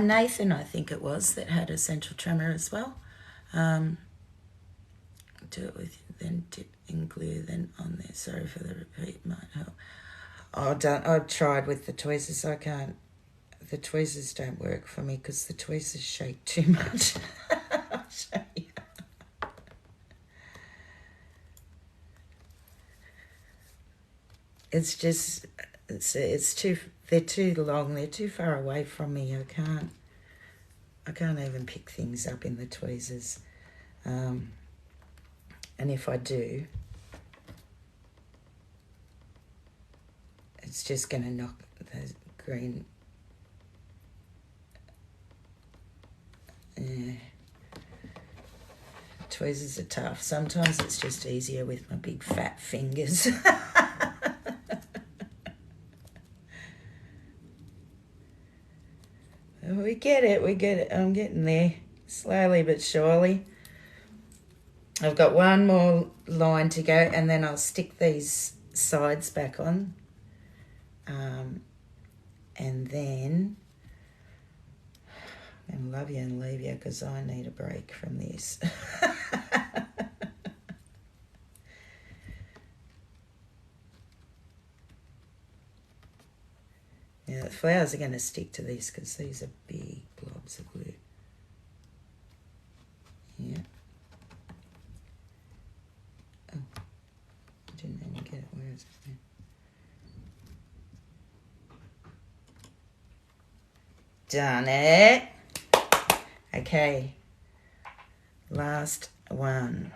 Nathan, I think it was, that had a central tremor as well. Do it with, then dip in glue, then on there. Sorry for the repeat, might help. I've tried with the tweezers. I can't. The tweezers don't work for me because the tweezers shake too much. I'll show you. It's just, it's too, they're too long, they're too far away from me. I can't even pick things up in the tweezers. And if I do, it's just going to knock the green. Yeah. Tweezers are tough. Sometimes it's just easier with my big fat fingers. We get it. I'm getting there, slowly but surely. I've got one more line to go, and then I'll stick these sides back on. And then I'm going to love you and leave you because I need a break from this. Now, the flowers are going to stick to these because these are big blobs of glue. Yeah. Oh, I didn't even get it. Where is it? Done it. Okay. Last one.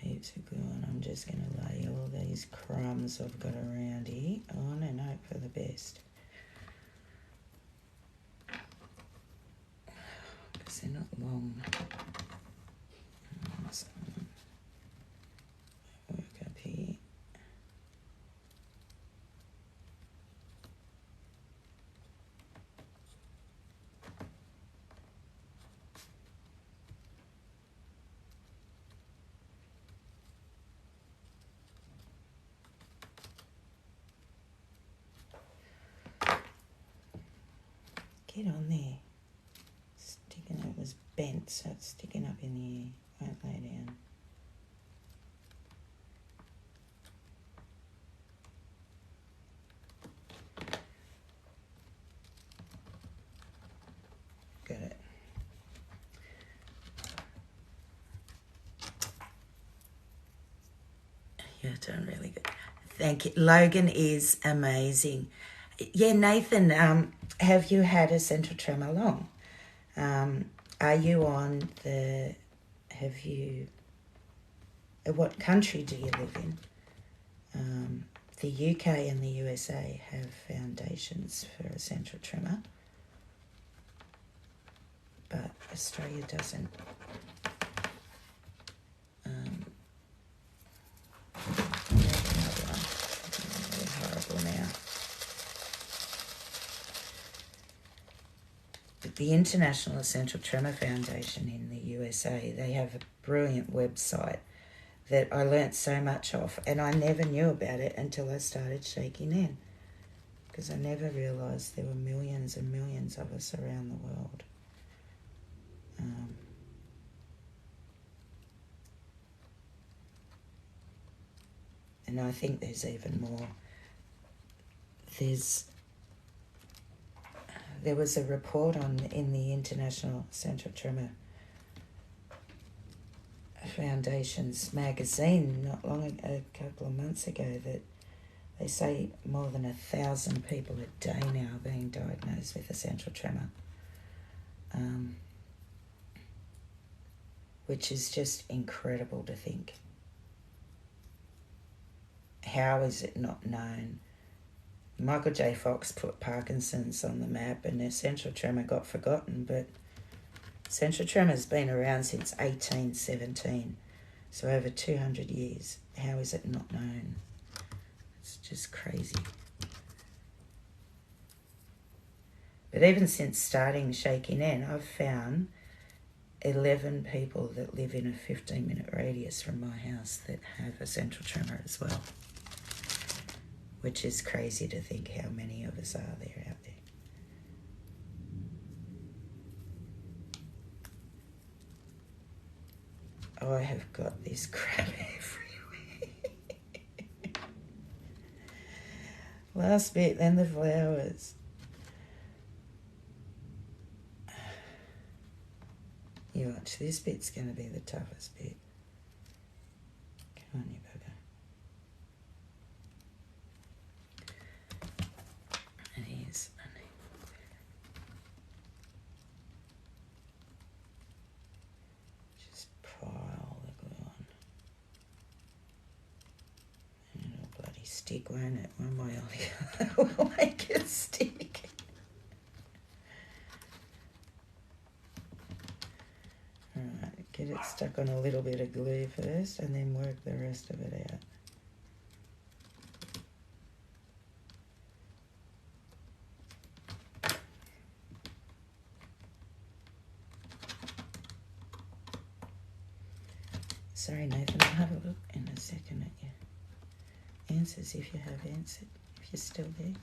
Heaps of glue on. I'm just going to lay all these crumbs I've got around here on and hope for the best. Because they're not long. So work up here. Get on there. Sticking, it was bent, so it's sticking up in the air. Won't lay down. Got it. You're doing really good. Thank you. Logan is amazing. Yeah, Nathan, have you had a central tremor long? Are you on the, have you, what country do you live in? The UK and the USA have foundations for a central tremor, but Australia doesn't. They're horrible now. But the International Essential Tremor Foundation in the USA, they have a brilliant website that I learnt so much of, and I never knew about it until I started shaking in, because I never realised there were millions and millions of us around the world. And I think there's even more. There was a report in the International Central Tremor Foundation's magazine not long ago, a couple of months ago, that they say more than 1,000 people a day now are being diagnosed with essential tremor, which is just incredible to think. How is it not known? Michael J. Fox put Parkinson's on the map and essential tremor got forgotten, but essential tremor's been around since 1817, so over 200 years. How is it not known? It's just crazy. But even since starting Shaking N, I've found 11 people that live in a 15-minute radius from my house that have essential tremor as well, which is crazy to think how many of us are there out there. Oh, I have got this crap everywhere. Last bit, then the flowers. You watch, this bit's going to be the toughest bit. Come on, you bugger. And here's just pile the glue on. And it'll bloody stick, won't it? One way or the other will make it stick. Alright, get it stuck on a little bit of glue first and then work the rest of it out. Sorry, Nathan, I'll have a look in a second at your answers if you have answered, if you're still there.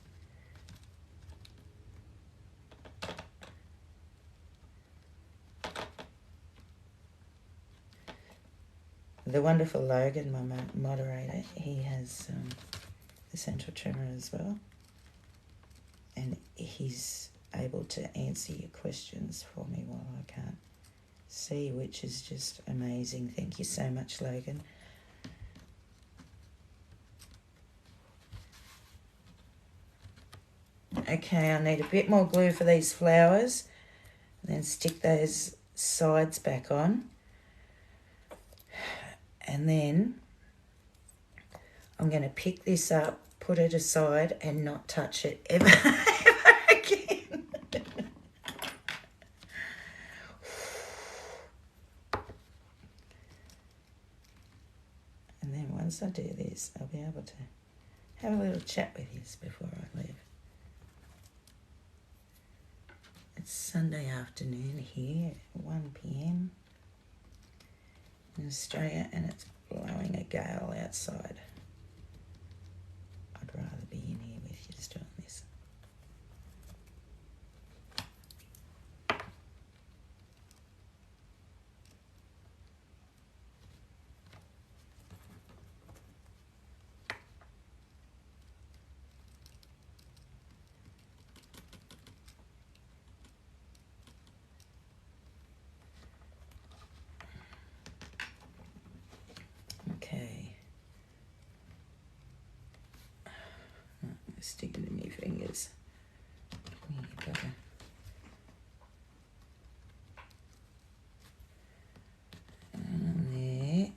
The wonderful Logan, my moderator, he has essential tremor as well. And he's able to answer your questions for me while I can't see, which is just amazing. Thank you so much, Logan. Okay, I need a bit more glue for these flowers. And then stick those sides back on. And then I'm going to pick this up, put it aside, and not touch it ever, ever again. And then once I do this, I'll be able to have a little chat with you before I leave. It's Sunday afternoon here, 1 p.m. in Australia, and it's blowing a gale outside. I'd rather be in here with you just doing this. Okay. Stick it in your fingers. Here you go. And there.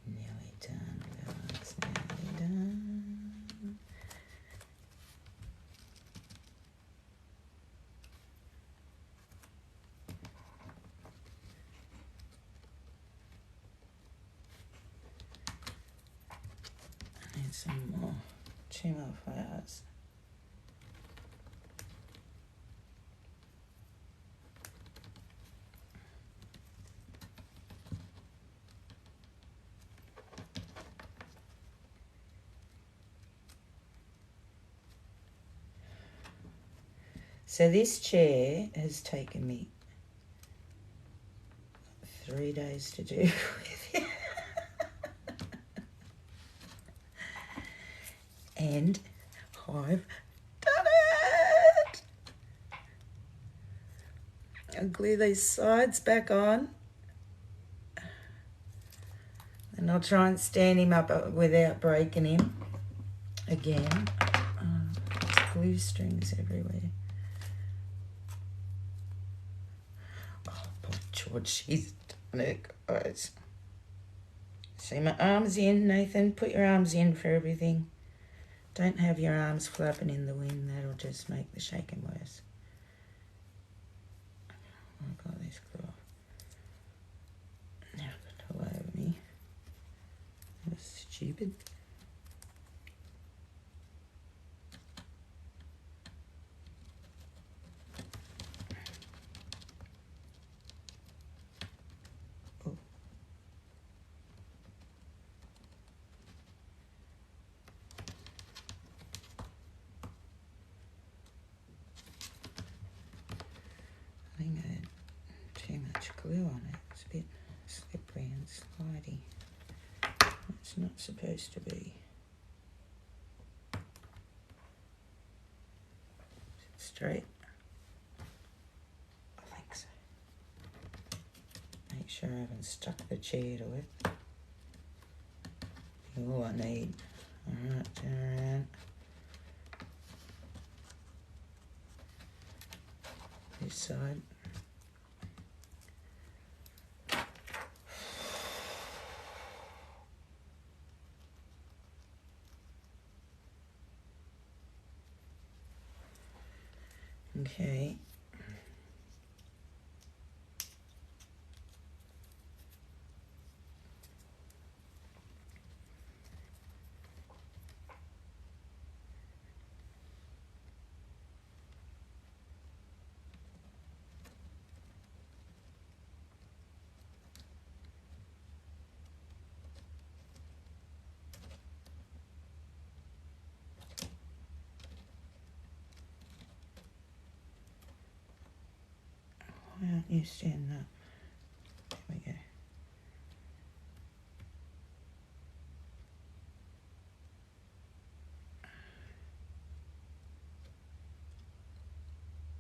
Nearly done, guys. Nearly done. I need some more. 2 more flowers. So this chair has taken me 3 days to do with it. And I've done it! I'll glue these sides back on And I'll try and stand him up without breaking him again. Glue strings everywhere. Oh, poor George, she's done it, guys. See my arms in, Nathan? Put your arms in for everything. Don't have your arms flapping in the wind. That'll just make the shaking worse. I've got this glue off. Now I've got it all over me. That was stupid. I think I had too much glue on it. It's a bit slippery and slidey. It's not supposed to be. Is it straight? I think so. Make sure I haven't stuck the chair to it. All I need. Alright, turn around. This side. Okay. Why aren't you standing up? There we go.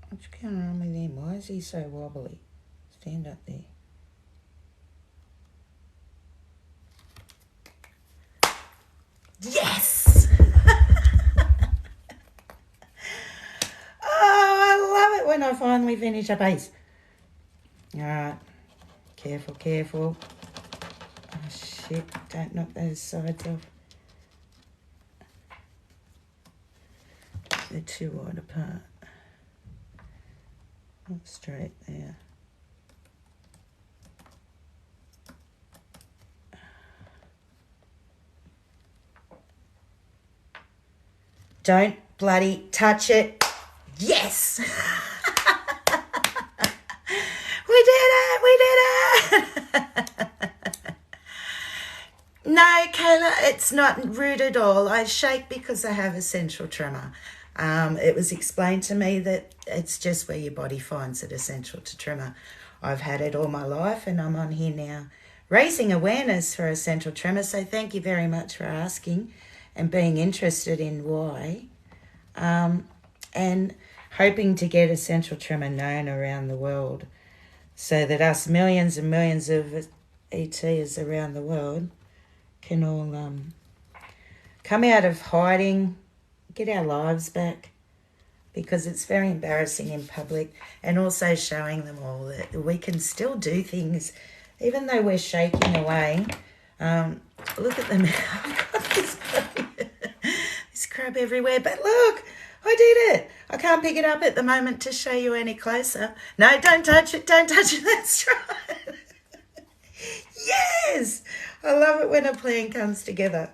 What's going on with him? Why is he so wobbly? Stand up there. Yes! Oh, I love it when I finally finish a piece. Alright. Careful, careful. Oh, shit. Don't knock those sides off. They're too wide apart. Not straight there. Don't bloody touch it. Yes! We did it! We did it! No, Kayla, it's not rude at all. I shake because I have essential tremor. It was explained to me that it's just where your body finds it essential to tremor. I've had it all my life and I'm on here now raising awareness for essential tremor. So thank you very much for asking and being interested in why. And hoping to get essential tremor known around the world so that us millions and millions of ETs around the world can all come out of hiding, get our lives back, because it's very embarrassing in public, and also showing them all that we can still do things even though we're shaking away. Look at them. I've got this crab everywhere, but look, I did it. I can't pick it up at the moment to show you any closer. No, don't touch it. Don't touch it. That's right. Yes. I love it when a plan comes together.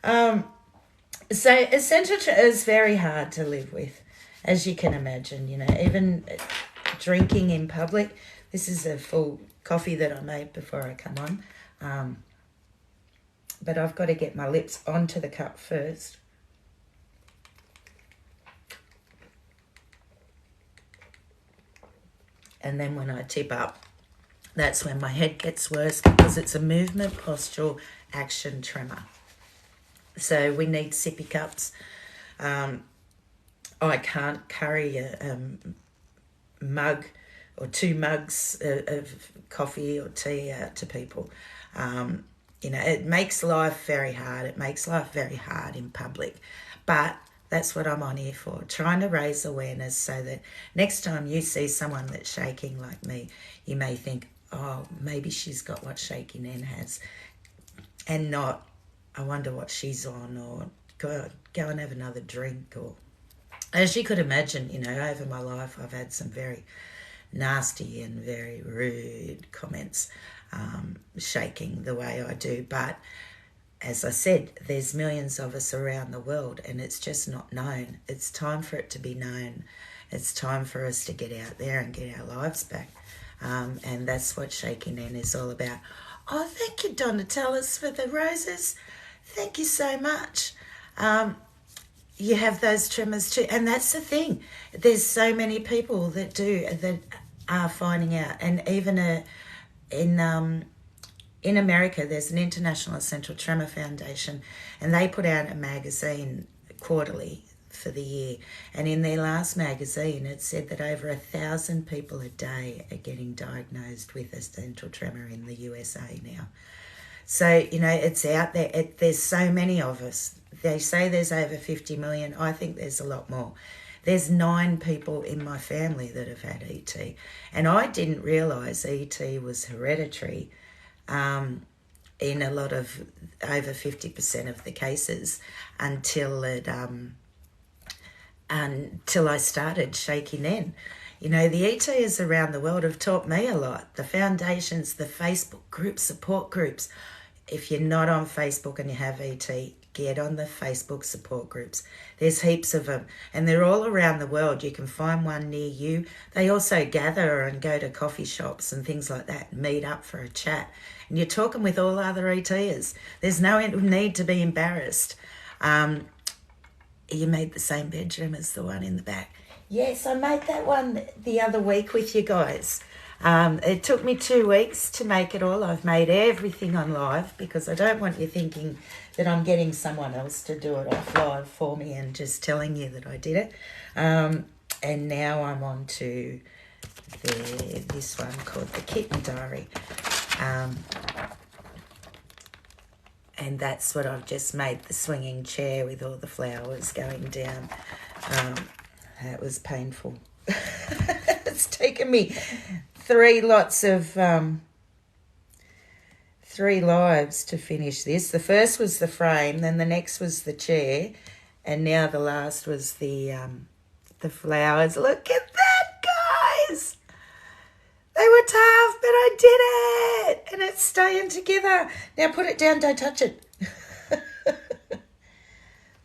So essential is very hard to live with, as you can imagine, you know, even drinking in public. This is a full coffee that I made before I come on. But I've got to get my lips onto the cup first. And then when I tip up, that's when my head gets worse, because it's a movement, postural, action tremor. So we need sippy cups. I can't carry a mug or 2 mugs of coffee or tea out to people. You know, it makes life very hard. It makes life very hard in public. But that's what I'm on here for, trying to raise awareness so that next time you see someone that's shaking like me, you may think, oh, maybe she's got what Shaky Nan has, and not, I wonder what she's on, or go and have another drink. Or, as you could imagine, you know, over my life I've had some very nasty and very rude comments, shaking the way I do. But as I said, there's millions of us around the world and it's just not known. It's time for it to be known. It's time for us to get out there and get our lives back. And that's what Shaky Nan is all about. Oh, thank you, Donatellis, for the roses. Thank you so much. You have those tremors too. And that's the thing. There's so many people that are finding out. And even in America, there's an International Essential Tremor Foundation, and they put out a magazine quarterly for the year. And in their last magazine, it said that over 1,000 people a day are getting diagnosed with essential tremor in the USA now. So, you know, it's out there. There's so many of us. They say there's over 50 million. I think there's a lot more. There's 9 people in my family that have had ET. And I didn't realise ET was hereditary in a lot of, over 50% of the cases, until I started Shaky Nan. You know, the ETs around the world have taught me a lot. The foundations, the Facebook groups, support groups. If you're not on Facebook and you have ET, get on the Facebook support groups. There's heaps of them, and they're all around the world. You can find one near you. They also gather and go to coffee shops and things like that, meet up for a chat. And you're talking with all other ETers. There's no need to be embarrassed. You made the same bedroom as the one in the back. Yes, I made that one the other week with you guys. It took me 2 weeks to make it all. I've made everything on live because I don't want you thinking that I'm getting someone else to do it off live for me and just telling you that I did it. And now I'm on to this one called The Kitten Diary. And that's what I've just made, the swinging chair with all the flowers going down. That was painful. It's taken me 3 lives to finish this. The first was the frame, then the next was the chair, and now the last was the flowers. Look at that, guys! They were tough, but I did it! And it's staying together. Now put it down, don't touch it.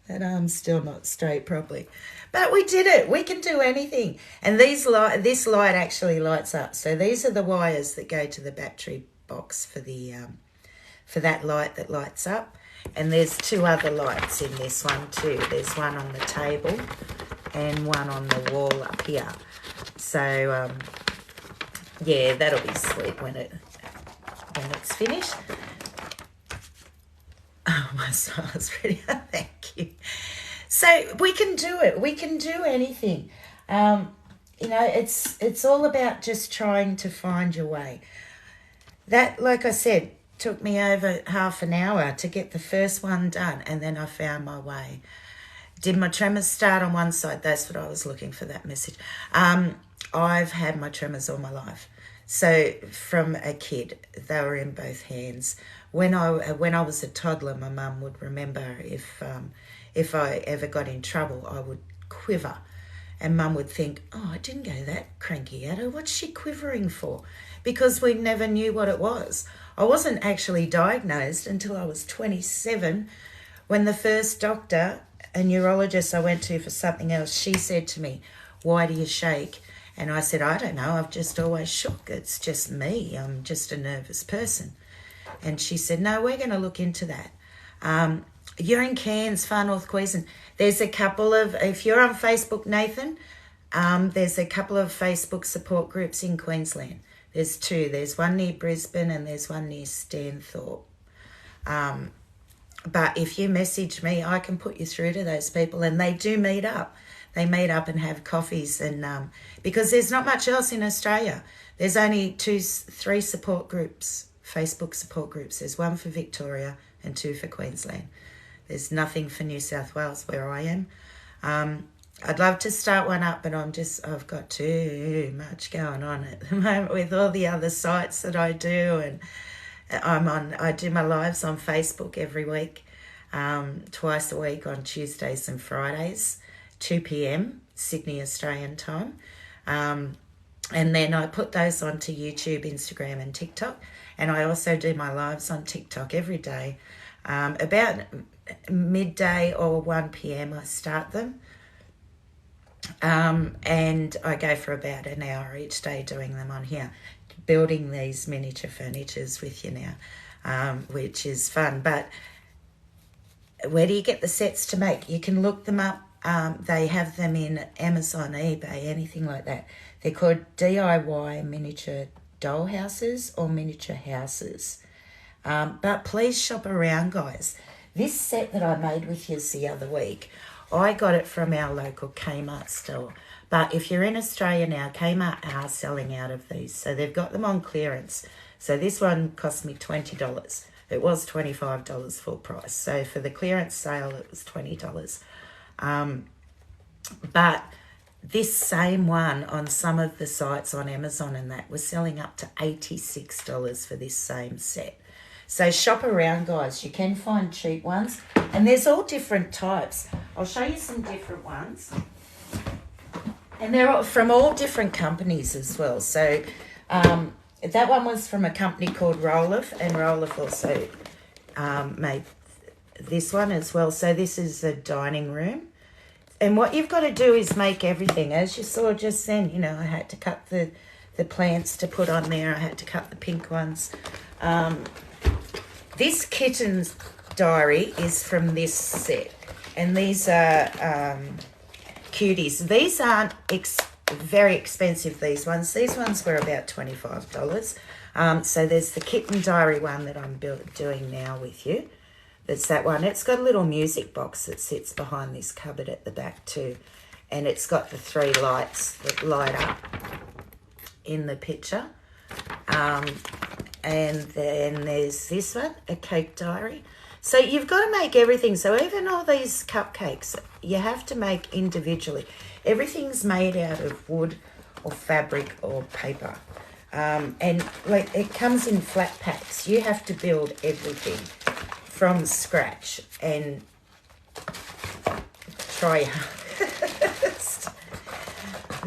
That arm's still not straight properly. But we did it. We can do anything. And this light actually lights up. So these are the wires that go to the battery box for that light that lights up. And there's 2 other lights in this one too. There's one on the table and one on the wall up here. So yeah, that'll be sweet when it's finished. Oh, my smile's ready. Thank you. So we can do it. We can do anything. You know, it's all about just trying to find your way. That, like I said, took me over half an hour to get the first one done, and then I found my way. Did my tremors start on one side? That's what I was looking for, that message. I've had my tremors all my life. So from a kid, they were in both hands. When I was a toddler, my mum would remember if I ever got in trouble, I would quiver. And Mum would think, oh, I didn't go that cranky at her. What's she quivering for? Because we never knew what it was. I wasn't actually diagnosed until I was 27, when the first doctor, a neurologist I went to for something else, she said to me, why do you shake? And I said, I don't know, I've just always shook. It's just me. I'm just a nervous person. And she said, no, we're going to look into that. You're in Cairns, Far North Queensland. There's a couple of, if you're on Facebook, Nathan, there's a couple of Facebook support groups in Queensland. There's 2. There's one near Brisbane and there's one near Stanthorpe. But if you message me, I can put you through to those people, and they do meet up. They meet up and have coffees, and because there's not much else in Australia. There's only 3 support groups Facebook support groups. There's one for Victoria and 2 for Queensland. There's nothing for New South Wales where I am. I'd love to start one up, but I've got too much going on at the moment with all the other sites that I do, and I do my lives on Facebook every week, twice a week on Tuesdays and Fridays, 2 p.m. Sydney Australian time. And then I put those onto YouTube, Instagram and TikTok. And I also do my lives on TikTok every day. About midday or 1 p.m. I start them. And I go for about an hour each day doing them on here, building these miniature furnitures with you now, which is fun. But where do you get the sets to make? You can look them up. They have them in Amazon, eBay, anything like that. They're called DIY miniature doll houses or miniature houses. But please shop around, guys. This set that I made with you the other week, I got it from our local Kmart store. But if you're in Australia now, Kmart are selling out of these. So they've got them on clearance. So this one cost me $20. It was $25 full price. So for the clearance sale, it was $20. But this same one on some of the sites on Amazon and that was selling up to $86 for this same set. So shop around, guys. You can find cheap ones. And there's all different types. I'll show you some different ones. And they're all from all different companies as well. So that one was from a company called Roloff. And Roloff also made this one as well. So this is the dining room. And what you've got to do is make everything. As you saw just then, you know, I had to cut the plants to put on there. I had to cut the pink ones. This kitten's diary is from this set. And these are cuties. These aren't very expensive, these ones. These ones were about $25. So there's the kitten diary one that I'm doing now with you. That's that one. It's got a little music box that sits behind this cupboard at the back too. And it's got the 3 lights that light up in the picture. And then there's this one, a cake diary. So you've got to make everything. So even all these cupcakes, you have to make individually. Everything's made out of wood or fabric or paper. And like it comes in flat packs. You have to build everything from scratch and try your hardest.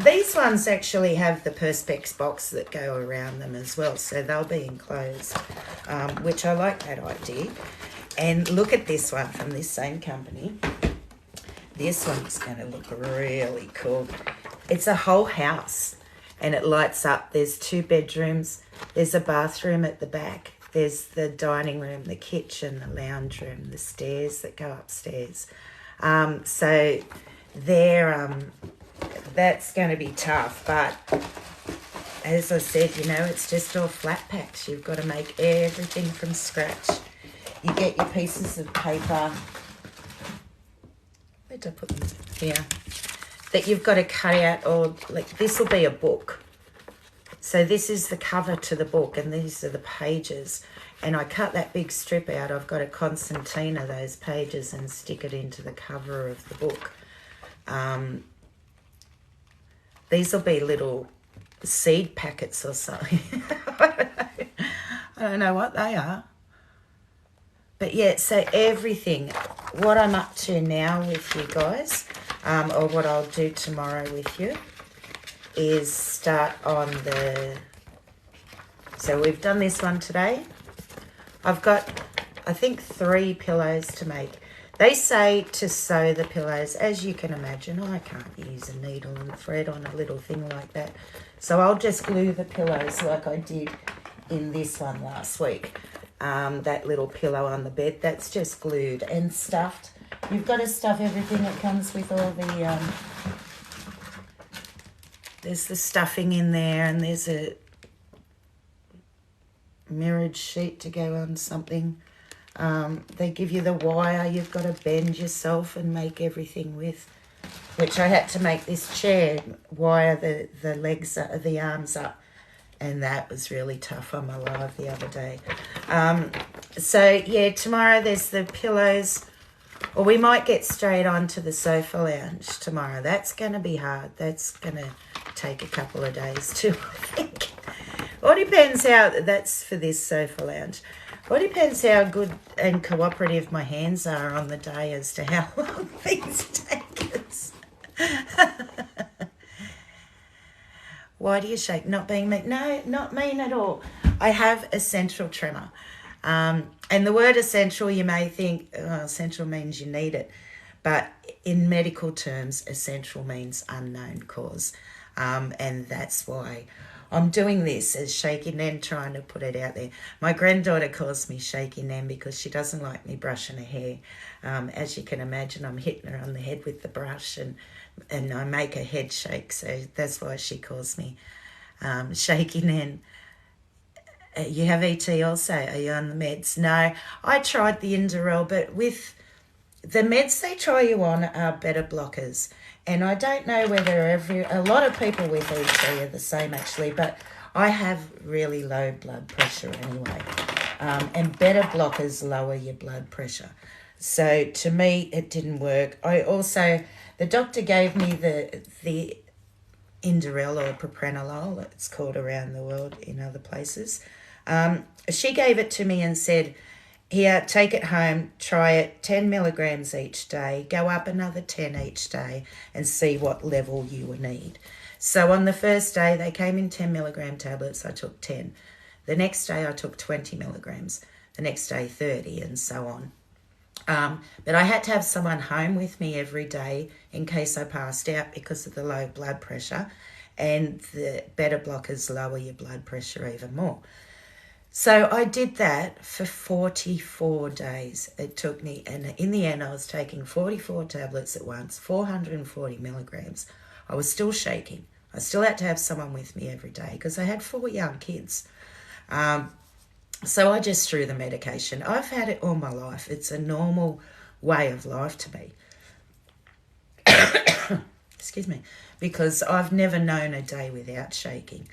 These ones actually have the Perspex box that go around them as well, so they'll be enclosed, which I like that idea. And look at this one from this same company. This one's going to look really cool. It's a whole house and it lights up. There's 2 bedrooms. There's a bathroom at the back. There's the dining room, the kitchen, the lounge room, the stairs that go upstairs. So that's going to be tough. But as I said, you know, it's just all flat packs. You've got to make everything from scratch. You get your pieces of paper. Where did I put them? Here. That you've got to cut out, or like this will be a book. So this is the cover to the book and these are the pages. And I cut that big strip out. I've got to concertina those pages and stick it into the cover of the book. These will be little seed packets or something. I don't know what they are. But yeah, so everything, what I'm up to now with you guys, or what I'll do tomorrow with you, is start on so we've done this one today. I've got, I think, 3 pillows to make. They say to sew the pillows, as you can imagine, I can't use a needle and thread on a little thing like that. So I'll just glue the pillows like I did in this one last week. That little pillow on the bed, that's just glued and stuffed. You've got to stuff everything that comes with all the, there's the stuffing in there and there's a mirrored sheet to go on something. They give you the wire you've got to bend yourself and make everything with, which I had to make this chair, wire the legs, the arms up And that was really tough on my live the other day. So, yeah, tomorrow there's the pillows. Or we might get straight on to the sofa lounge tomorrow. That's going to be hard. That's going to take a couple of days too, I think. All depends how, that's for this sofa lounge. All depends how good and cooperative my hands are on the day as to how long things take us. Why do you shake? Not being mean? No, not mean at all. I have essential tremor. And the word essential, you may think, essential means you need it. But in medical terms, essential means unknown cause. And that's why I'm doing this as Shaky Nan, trying to put it out there. My granddaughter calls me Shaky Nan because she doesn't like me brushing her hair. As you can imagine, I'm hitting her on the head with the brush and I make her head shake. So that's why she calls me Shaky Nan. You have ET also? Are you on the meds? No, I tried the Indirel, but with the meds they try you on are beta blockers. And I don't know whether a lot of people with ET are the same actually, but I have really low blood pressure anyway. And beta blockers lower your blood pressure. So to me, it didn't work. The doctor gave me the Indirel or propranolol, it's called around the world in other places. She gave it to me and said, here, take it home, try it 10 milligrams each day, go up another 10 each day and see what level you will need. So on the first day, they came in 10 milligram tablets, I took 10. The next day, I took 20 milligrams. The next day, 30 and so on. But I had to have someone home with me every day in case I passed out because of the low blood pressure, and the beta blockers lower your blood pressure even more. So I did that for 44 days. It took me, and in the end I was taking 44 tablets at once, 440 milligrams. I was still shaking. I still had to have someone with me every day because I had 4 young kids. So I just threw the medication. I've had it all my life. It's a normal way of life to me. Excuse me. Because I've never known a day without shaking.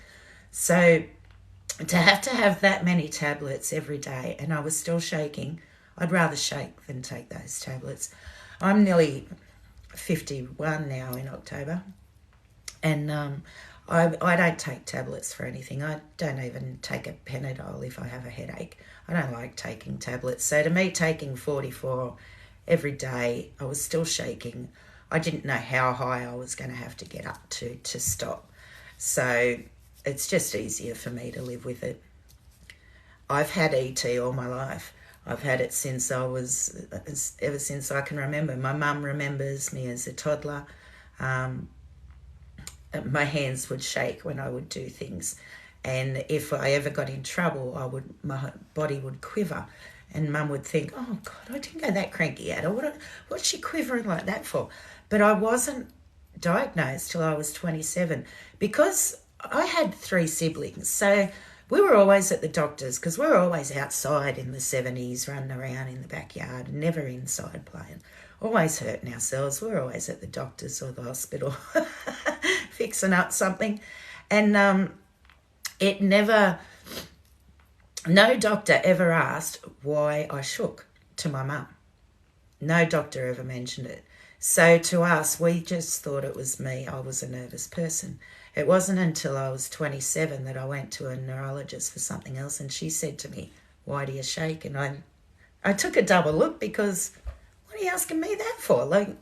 So to have that many tablets every day and I was still shaking, I'd rather shake than take those tablets. I'm nearly 51 now in October, and I don't take tablets for anything. I don't even take a Panadol if I have a headache. I don't like taking tablets. So to me, taking 44 every day, I was still shaking. I didn't know how high I was going to have to get up to stop. So it's just easier for me to live with it. I've had ET all my life. I've had it ever since I can remember. My mum remembers me as a toddler. My hands would shake when I would do things. And if I ever got in trouble, my body would quiver. And Mum would think, oh, God, I didn't go that cranky at her. What's she quivering like that for? But I wasn't diagnosed till I was 27 because I had 3 siblings. So we were always at the doctors because we were always outside in the 70s, running around in the backyard, never inside playing. Always hurting ourselves. We were always at the doctors or the hospital fixing up something. And no doctor ever asked why I shook to my mum. No doctor ever mentioned it. So to us, we just thought it was me. I was a nervous person. It wasn't until I was 27 that I went to a neurologist for something else, and she said to me, why do you shake? And I took a double look because what are you asking me that for? Like,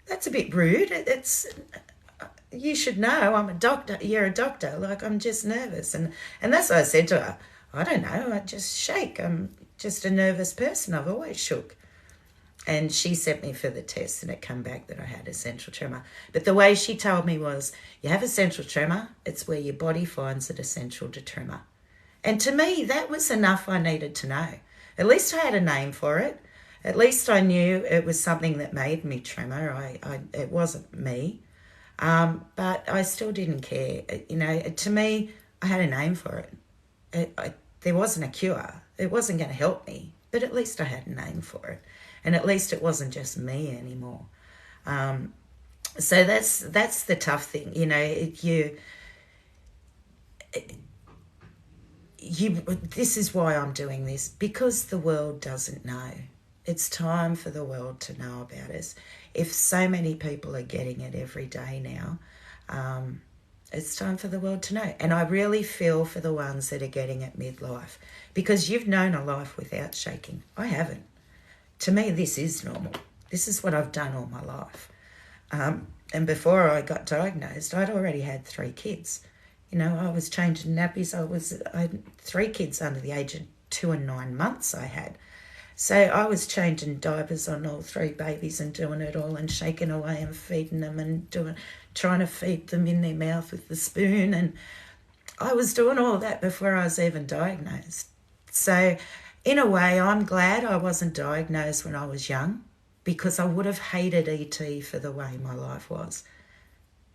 that's a bit rude. You should know I'm a doctor. You're a doctor. Like, I'm just nervous. And that's what I said to her. I don't know. I just shake. I'm just a nervous person. I've always shook. And she sent me for the test and it came back that I had essential tremor. But the way she told me was, you have essential tremor, it's where your body finds it essential to tremor. And to me, that was enough I needed to know. At least I had a name for it. At least I knew it was something that made me tremor. It wasn't me. But I still didn't care. To me, I had a name for it. There wasn't a cure. It wasn't going to help me. But at least I had a name for it. And at least it wasn't just me anymore. So that's the tough thing. this is why I'm doing this, because the world doesn't know. It's time for the world to know about us. If so many people are getting it every day now, it's time for the world to know. And I really feel for the ones that are getting it midlife, because you've known a life without shaking. I haven't. To me, this is normal. This is what I've done all my life. And before I got diagnosed, I'd already had 3 kids. You know, I was changing nappies. I had 3 kids under the age of 2 and 9 months I had. So I was changing diapers on all 3 babies and doing it all and shaking away and feeding them and trying to feed them in their mouth with the spoon. And I was doing all that before I was even diagnosed. So in a way, I'm glad I wasn't diagnosed when I was young, because I would have hated ET for the way my life was.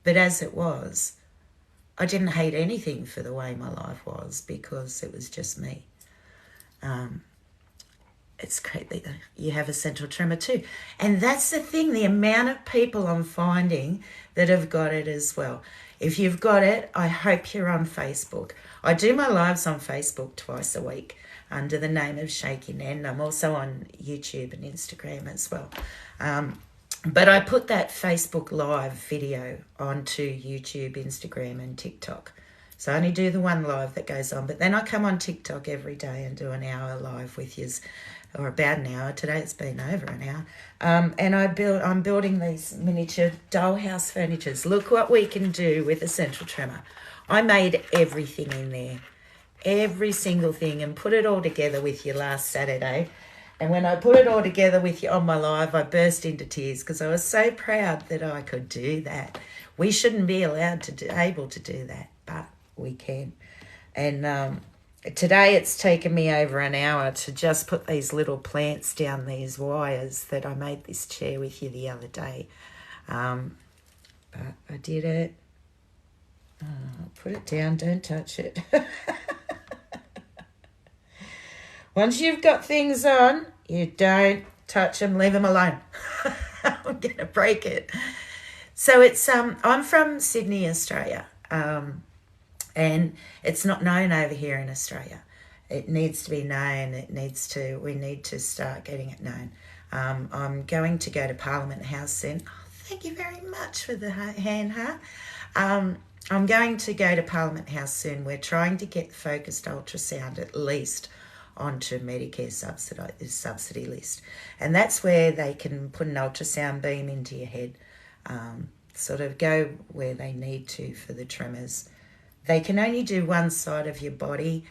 But as it was, I didn't hate anything for the way my life was, because it was just me. It's great that you have essential tremor too. And that's the thing, the amount of people I'm finding that have got it as well. If you've got it, I hope you're on Facebook. I do my lives on Facebook twice a week under the name of Shaky Nan. I'm also on YouTube and Instagram as well. But I put that Facebook Live video onto YouTube, Instagram and TikTok. So I only do the one live that goes on. But then I come on TikTok every day and do an hour live with yous, or about an hour. Today it's been over an hour. And I'm building these miniature dollhouse furnitures. Look what we can do with essential tremor. I made everything in there, every single thing, and put it all together with you last Saturday. And when I put it all together with you on my live, I burst into tears because I was so proud that I could do that. We shouldn't be allowed to able to do that, but we can. And today it's taken me over an hour to just put these little plants down these wires that I made this chair with you the other day. But I did it. Put it down, don't touch it. Once you've got things on, you don't touch them, leave them alone. I'm going to break it. So it's I'm from Sydney, Australia, and it's not known over here in Australia. It needs to be known. We need to start getting it known. I'm going to go to Parliament House soon. Oh, thank you very much for the hand heart. I'm going to go to Parliament House soon. We're trying to get focused ultrasound at least onto Medicare subsidy list. And that's where they can put an ultrasound beam into your head, sort of go where they need to for the tremors. They can only do one side of your body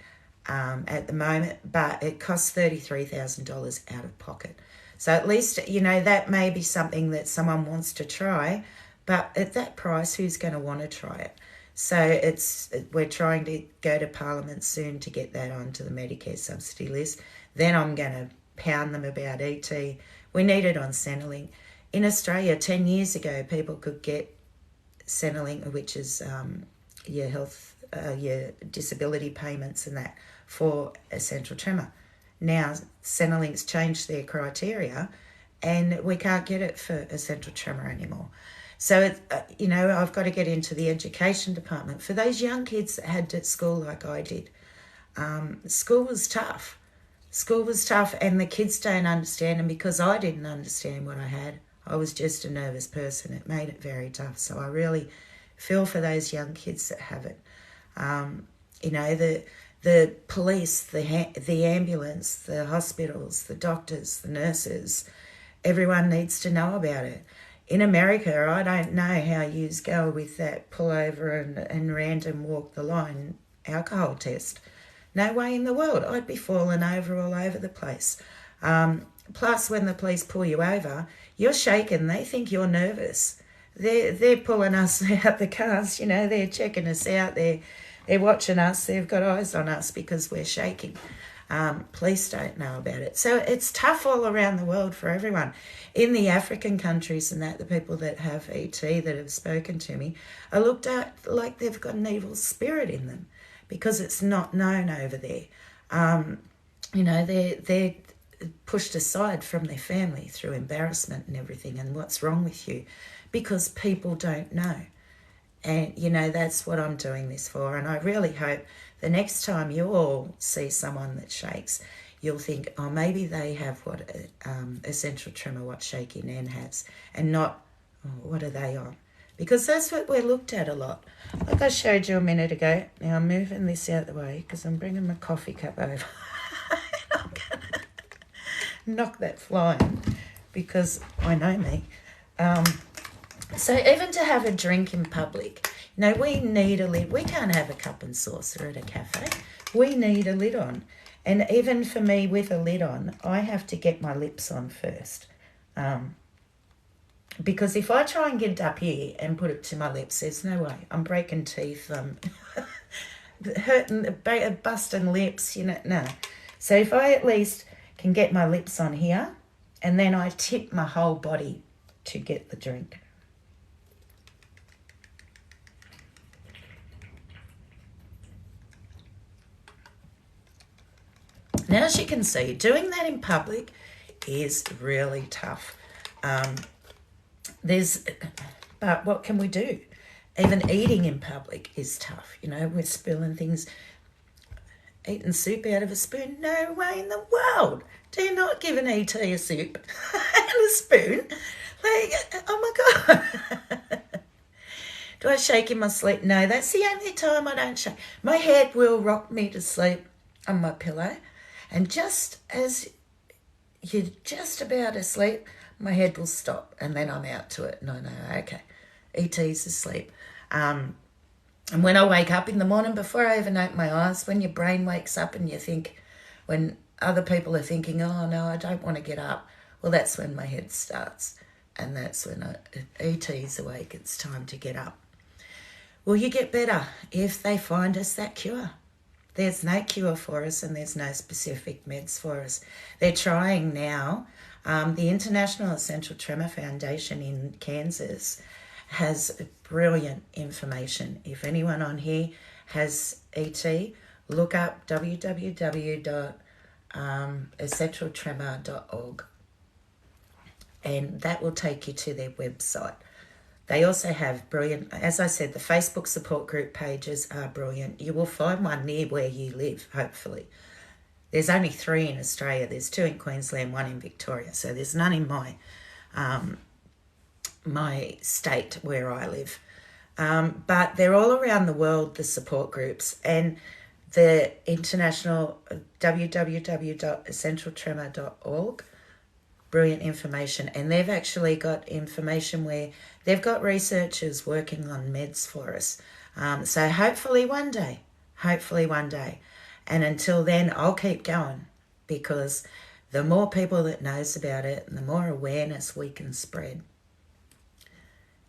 at the moment, but it costs $33,000 out of pocket. So at least, you know, that may be something that someone wants to try, but at that price, who's going to want to try it? So we're trying to go to Parliament soon to get that onto the Medicare subsidy list. Then I'm going to pound them about ET. We need it on Centrelink. In Australia, 10 years ago, people could get Centrelink, which is your health, your disability payments and that for essential tremor. Now, Centrelink's changed their criteria and we can't get it for essential tremor anymore. So, you know, I've got to get into the education department. For those young kids that had to school like I did, school was tough. School was tough and the kids don't understand. And because I didn't understand what I had, I was just a nervous person. It made it very tough. So I really feel for those young kids that have it. You know, the police, the ambulance, the hospitals, the doctors, the nurses, everyone needs to know about it. In America, I don't know how you go with that pull over and random walk the line alcohol test. No way in the world. I'd be falling over all over the place. Plus, when the police pull you over, you're shaking. They think you're nervous. They're pulling us out the cars. You know, they're checking us out. They're watching us. They've got eyes on us because we're shaking. Police don't know about it. So it's tough all around the world for everyone. In the African countries and that, the people that have ET that have spoken to me are looked at like they've got an evil spirit in them because it's not known over there. You know, they're pushed aside from their family through embarrassment and everything and what's wrong with you because people don't know. And, you know, that's what I'm doing this for. And I really hope the next time you all see someone that shakes, you'll think, oh, maybe they have what essential tremor, what Shaky Nan has, and not, oh, what are they on? Because that's what we're looked at a lot. Like I showed you a minute ago. Now I'm moving this out the way because I'm bringing my coffee cup over. I'm going to knock that flying because I know me. So even to have a drink in public, you know, we need a lid. We can't have a cup and saucer at a cafe. We need a lid on. And even for me with a lid on, I have to get my lips on first. Because if I try and get it up here and put it to my lips, there's no way. I'm breaking teeth, hurting, busting lips, you know, no. So if I at least can get my lips on here, and then I tip my whole body to get the drink. Now, as you can see, doing that in public is really tough. But what can we do? Even eating in public is tough. You know, we're spilling things. Eating soup out of a spoon? No way in the world. Do not give an ET a soup and a spoon. Like, oh my God. Do I shake in my sleep? No, that's the only time I don't shake. My head will rock me to sleep on my pillow. And just as you're just about asleep, my head will stop and then I'm out to it. And I know, okay, ET's asleep. And when I wake up in the morning, before I even open my eyes, when your brain wakes up and you think, when other people are thinking, oh no, I don't want to get up, well, that's when my head starts. And that's when ET's awake, it's time to get up. Will you get better if they find us that cure? There's no cure for us and there's no specific meds for us. They're trying now. The International Essential Tremor Foundation in Kansas has brilliant information. If anyone on here has ET, look up www.essentialtremor.org and that will take you to their website. They also have brilliant, as I said, the Facebook support group pages are brilliant. You will find one near where you live, hopefully. There's only 3 in Australia. There's 2 in Queensland, 1 in Victoria. So there's none in my state where I live. But they're all around the world, the support groups. And the international www.essentialtremor.org, brilliant information. And they've actually got information where they've got researchers working on meds for us. So hopefully one day. And until then, I'll keep going because the more people that knows about it and the more awareness we can spread,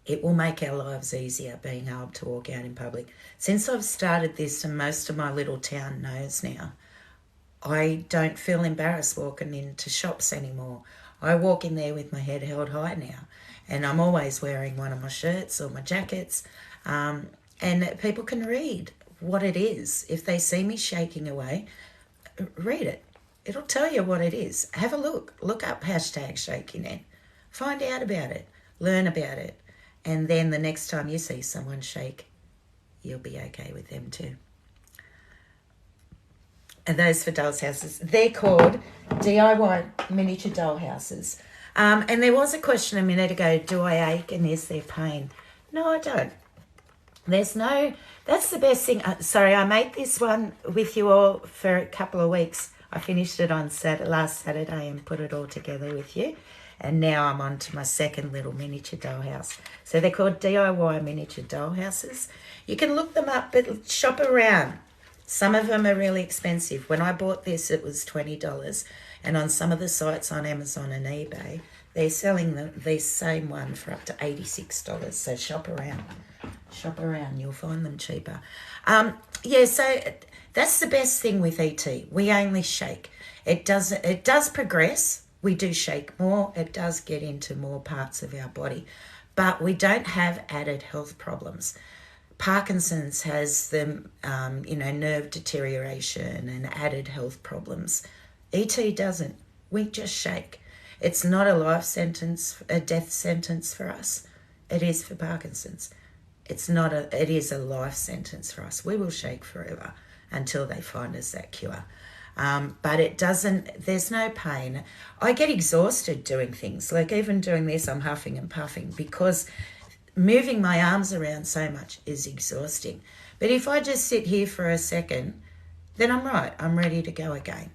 it will make our lives easier being able to walk out in public. Since I've started this and most of my little town knows now, I don't feel embarrassed walking into shops anymore. I walk in there with my head held high now and I'm always wearing one of my shirts or my jackets and people can read what it is. If they see me shaking away, read it. It'll tell you what it is. Have a look. Look up #ShakyNan. Find out about it. Learn about it. And then the next time you see someone shake, you'll be okay with them too. And those for dolls' houses, they're called DIY miniature doll houses. And there was a question a minute ago, do I ache and is there pain? No, I don't. There's no, that's the best thing. Sorry, I made this one with you all for a couple of weeks. I finished it on last Saturday and put it all together with you. And now I'm on to my second little miniature dollhouse. So they're called DIY miniature dollhouses. You can look them up, but shop around. Some of them are really expensive. When I bought this, it was $20. And on some of the sites on Amazon and eBay, they're selling the same one for up to $86. So shop around. Shop around. You'll find them cheaper. So that's the best thing with ET. We only shake. It does progress. We do shake more. It does get into more parts of our body. But we don't have added health problems. Parkinson's has the, nerve deterioration and added health problems. ET doesn't. We just shake. It's not a life sentence, a death sentence for us. It is for Parkinson's. it is a life sentence for us. We will shake forever until they find us that cure. But it doesn't, there's no pain. I get exhausted doing things. Like even doing this, I'm huffing and puffing because moving my arms around so much is exhausting. But if I just sit here for a second, then I'm right. I'm ready to go again.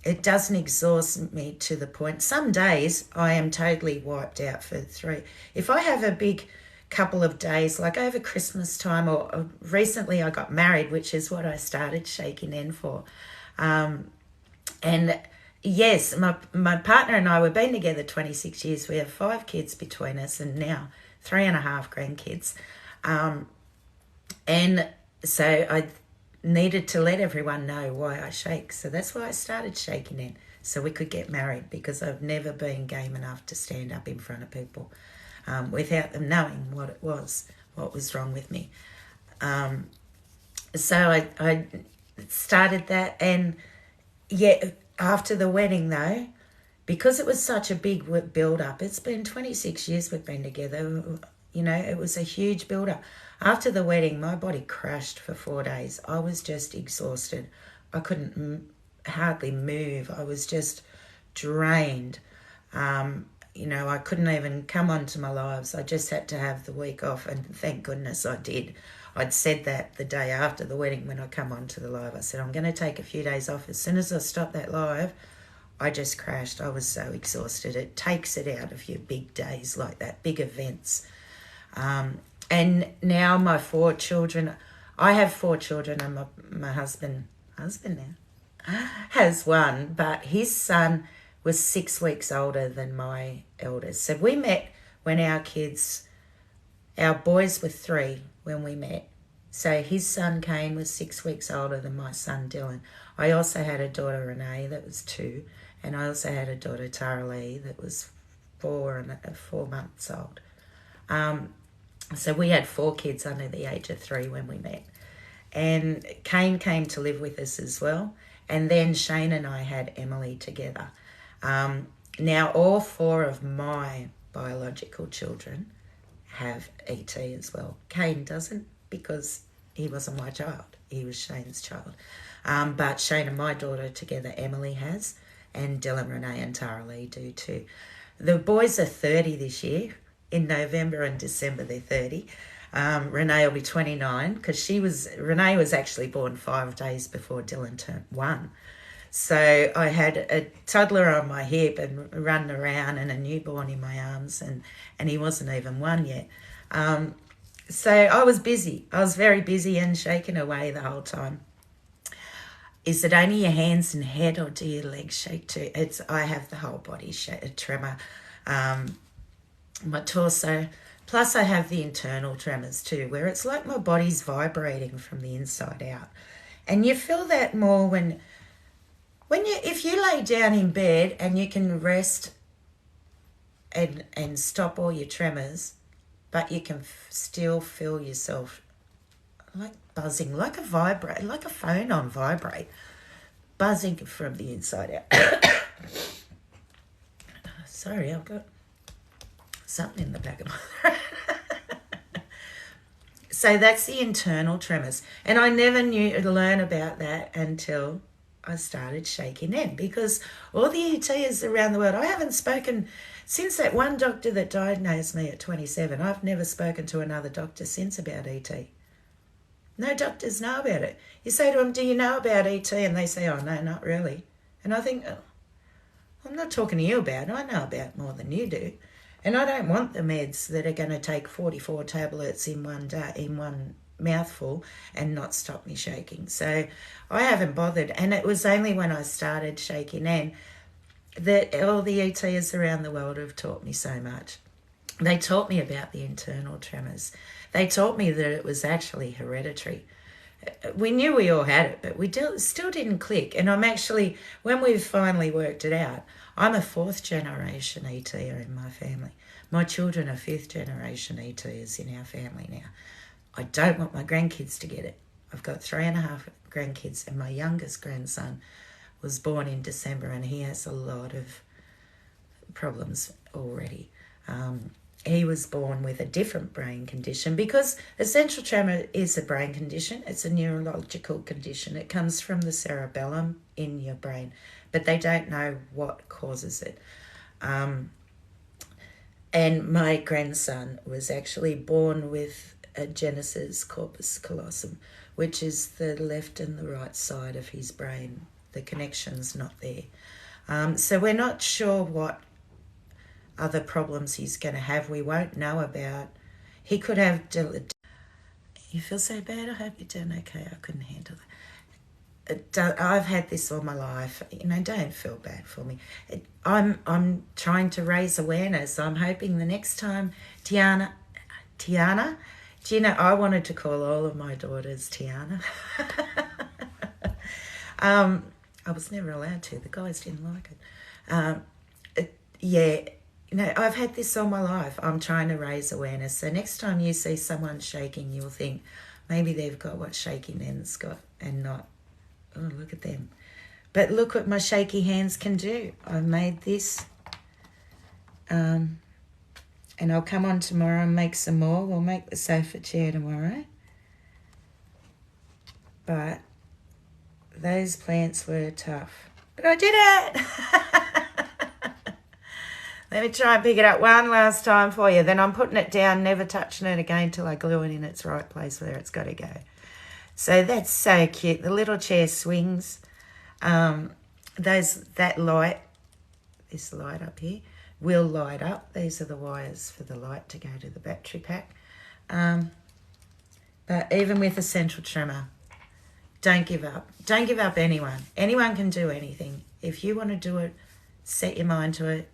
It doesn't exhaust me to the point. Some days I am totally wiped out for 3. If I have a big couple of days, like over Christmas time, or recently I got married, which is what I started Shaky Nen for. And yes, my partner and I, we've been together 26 years. We have 5 kids between us and now 3.5 grandkids. And so I needed to let everyone know why I shake. So that's why I started Shaky Nen, so we could get married, because I've never been game enough to stand up in front of people without them knowing what was wrong with me. So I started that, and after the wedding though, because it was such a big build-up, it's been 26 years we've been together, it was a huge build-up. After the wedding, my body crashed for 4 days. I was just exhausted. I couldn't hardly move. I was just drained. I couldn't even come onto my lives. I just had to have the week off, and thank goodness I did. I'd said that the day after the wedding when I come onto the live. I said, I'm going to take a few days off. As soon as I stopped that live, I just crashed. I was so exhausted. It takes it out of you, big days like that, big events. And now my 4 children, I have 4 children, and my husband now has one, but his son was 6 weeks older than my eldest. So we met when our boys were 3 when we met. So his son Kane was 6 weeks older than my son Dylan. I also had a daughter Renee that was 2, and I also had a daughter Tara Lee that was 4 months old. So we had 4 kids under the age of 3 when we met. And Kane came to live with us as well. And then Shane and I had Emily together. Now all 4 of my biological children have ET as well. Kane doesn't, because he wasn't my child. He was Shane's child. But Shane and my daughter together, Emily has, and Dylan, Renee and Tara Lee do too. The boys are 30 this year. In November and December, they're 30. Renee will be 29, because Renee was actually born 5 days before Dylan turned 1. So I had a toddler on my hip and running around, and a newborn in my arms, and he wasn't even 1 yet. So I was busy. I was very busy and shaking away the whole time. Is it only your hands and head, or do your legs shake too? I have the whole body tremor. My torso, plus I have the internal tremors too, where it's like my body's vibrating from the inside out. And you feel that more if you lay down in bed and you can rest and stop all your tremors, but you can still feel yourself like buzzing, like a phone on vibrate, buzzing from the inside out. Sorry, I've got something in the back of my throat. So that's the internal tremors. And I never knew to learn about that until I started Shaky Nen, because all the ETs around the world, I haven't spoken since that one doctor that diagnosed me at 27. I've never spoken to another doctor since about ET. No doctors know about it. You say to them, do you know about ET? And they say, oh, no, not really. And I think, oh, I'm not talking to you about it. I know about it more than you do. And I don't want the meds that are going to take 44 tablets in one day, in one mouthful, and not stop me shaking. So I haven't bothered. And it was only when I started Shaky Nen that all the ETs around the world have taught me so much. They taught me about the internal tremors. They taught me that it was actually hereditary. We knew we all had it, but we still didn't click. And I'm actually, when we've finally worked it out, I'm a 4th generation ETer in my family. My children are 5th generation ETers in our family now. I don't want my grandkids to get it. I've got 3.5 grandkids, and my youngest grandson was born in December, and he has a lot of problems already. he was born with a different brain condition, because essential tremor is a brain condition. It's a neurological condition. It comes from the cerebellum in your brain, but they don't know what causes it. And my grandson was actually born with a Genesis corpus callosum, which is the left and the right side of his brain. The connection's not there. So we're not sure what other problems he's going to have. We won't know about. He could have... You feel so bad? I hope you're doing okay. I couldn't handle that. I've had this all my life. Don't feel bad for me. I'm trying to raise awareness. I'm hoping the next time Tiana, do you know, I wanted to call all of my daughters Tiana. I was never allowed to. The guys didn't like it. I've had this all my life. I'm trying to raise awareness. So next time you see someone shaking, you'll think maybe they've got what Shaky Nan's got and not, oh, look at them. But look what my shaky hands can do. I made this. And I'll come on tomorrow and make some more. We'll make the sofa chair tomorrow. But those plants were tough. But I did it! Let me try and pick it up one last time for you. Then I'm putting it down, never touching it again till I glue it in its right place where it's got to go. So that's so cute. The little chair swings. That light, this light up here, will light up. These are the wires for the light to go to the battery pack. But even with essential tremor, don't give up. Don't give up anyone. Anyone can do anything. If you want to do it, set your mind to it.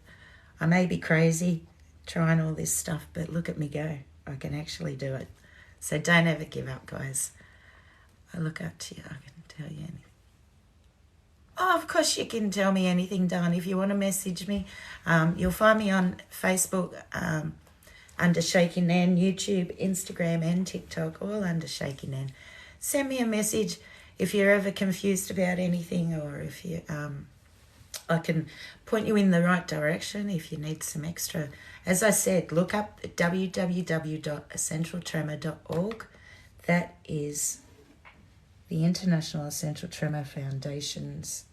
I may be crazy trying all this stuff, but look at me go. I can actually do it. So don't ever give up, guys. I look up to you. I can tell you anything. Oh, of course you can tell me anything, Dawn. If you want to message me, you'll find me on Facebook under Shaky Nan, YouTube, Instagram and TikTok, all under Shaky Nan. Send me a message if you're ever confused about anything, or if you... I can point you in the right direction if you need some extra. As I said, look up www.essentialtremor.org. That is the International Essential Tremor Foundation's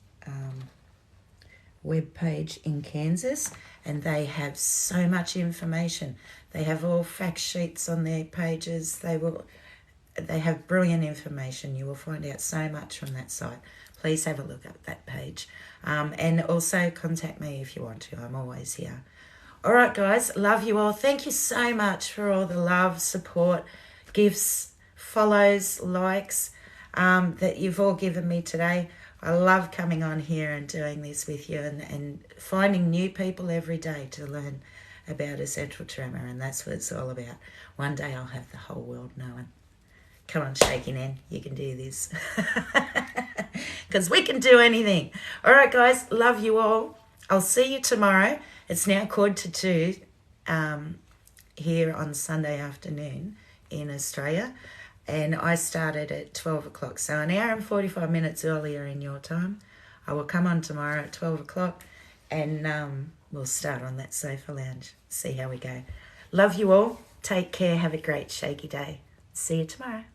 webpage in Kansas, and they have so much information. They have all fact sheets on their pages. They have brilliant information. You will find out so much from that site. Please have a look at that page. And also contact me if you want to. I'm always here. All right, guys. Love you all. Thank you so much for all the love, support, gifts, follows, likes that you've all given me today. I love coming on here and doing this with you and finding new people every day to learn about essential tremor. And that's what it's all about. One day I'll have the whole world knowing. Come on, Shaky Nan, you can do this. Because we can do anything. All right, guys, love you all. I'll see you tomorrow. It's now 1:45 here on Sunday afternoon in Australia. And I started at 12 o'clock. So an hour and 45 minutes earlier in your time. I will come on tomorrow at 12 o'clock and we'll start on that sofa lounge. See how we go. Love you all. Take care. Have a great shaky day. See you tomorrow.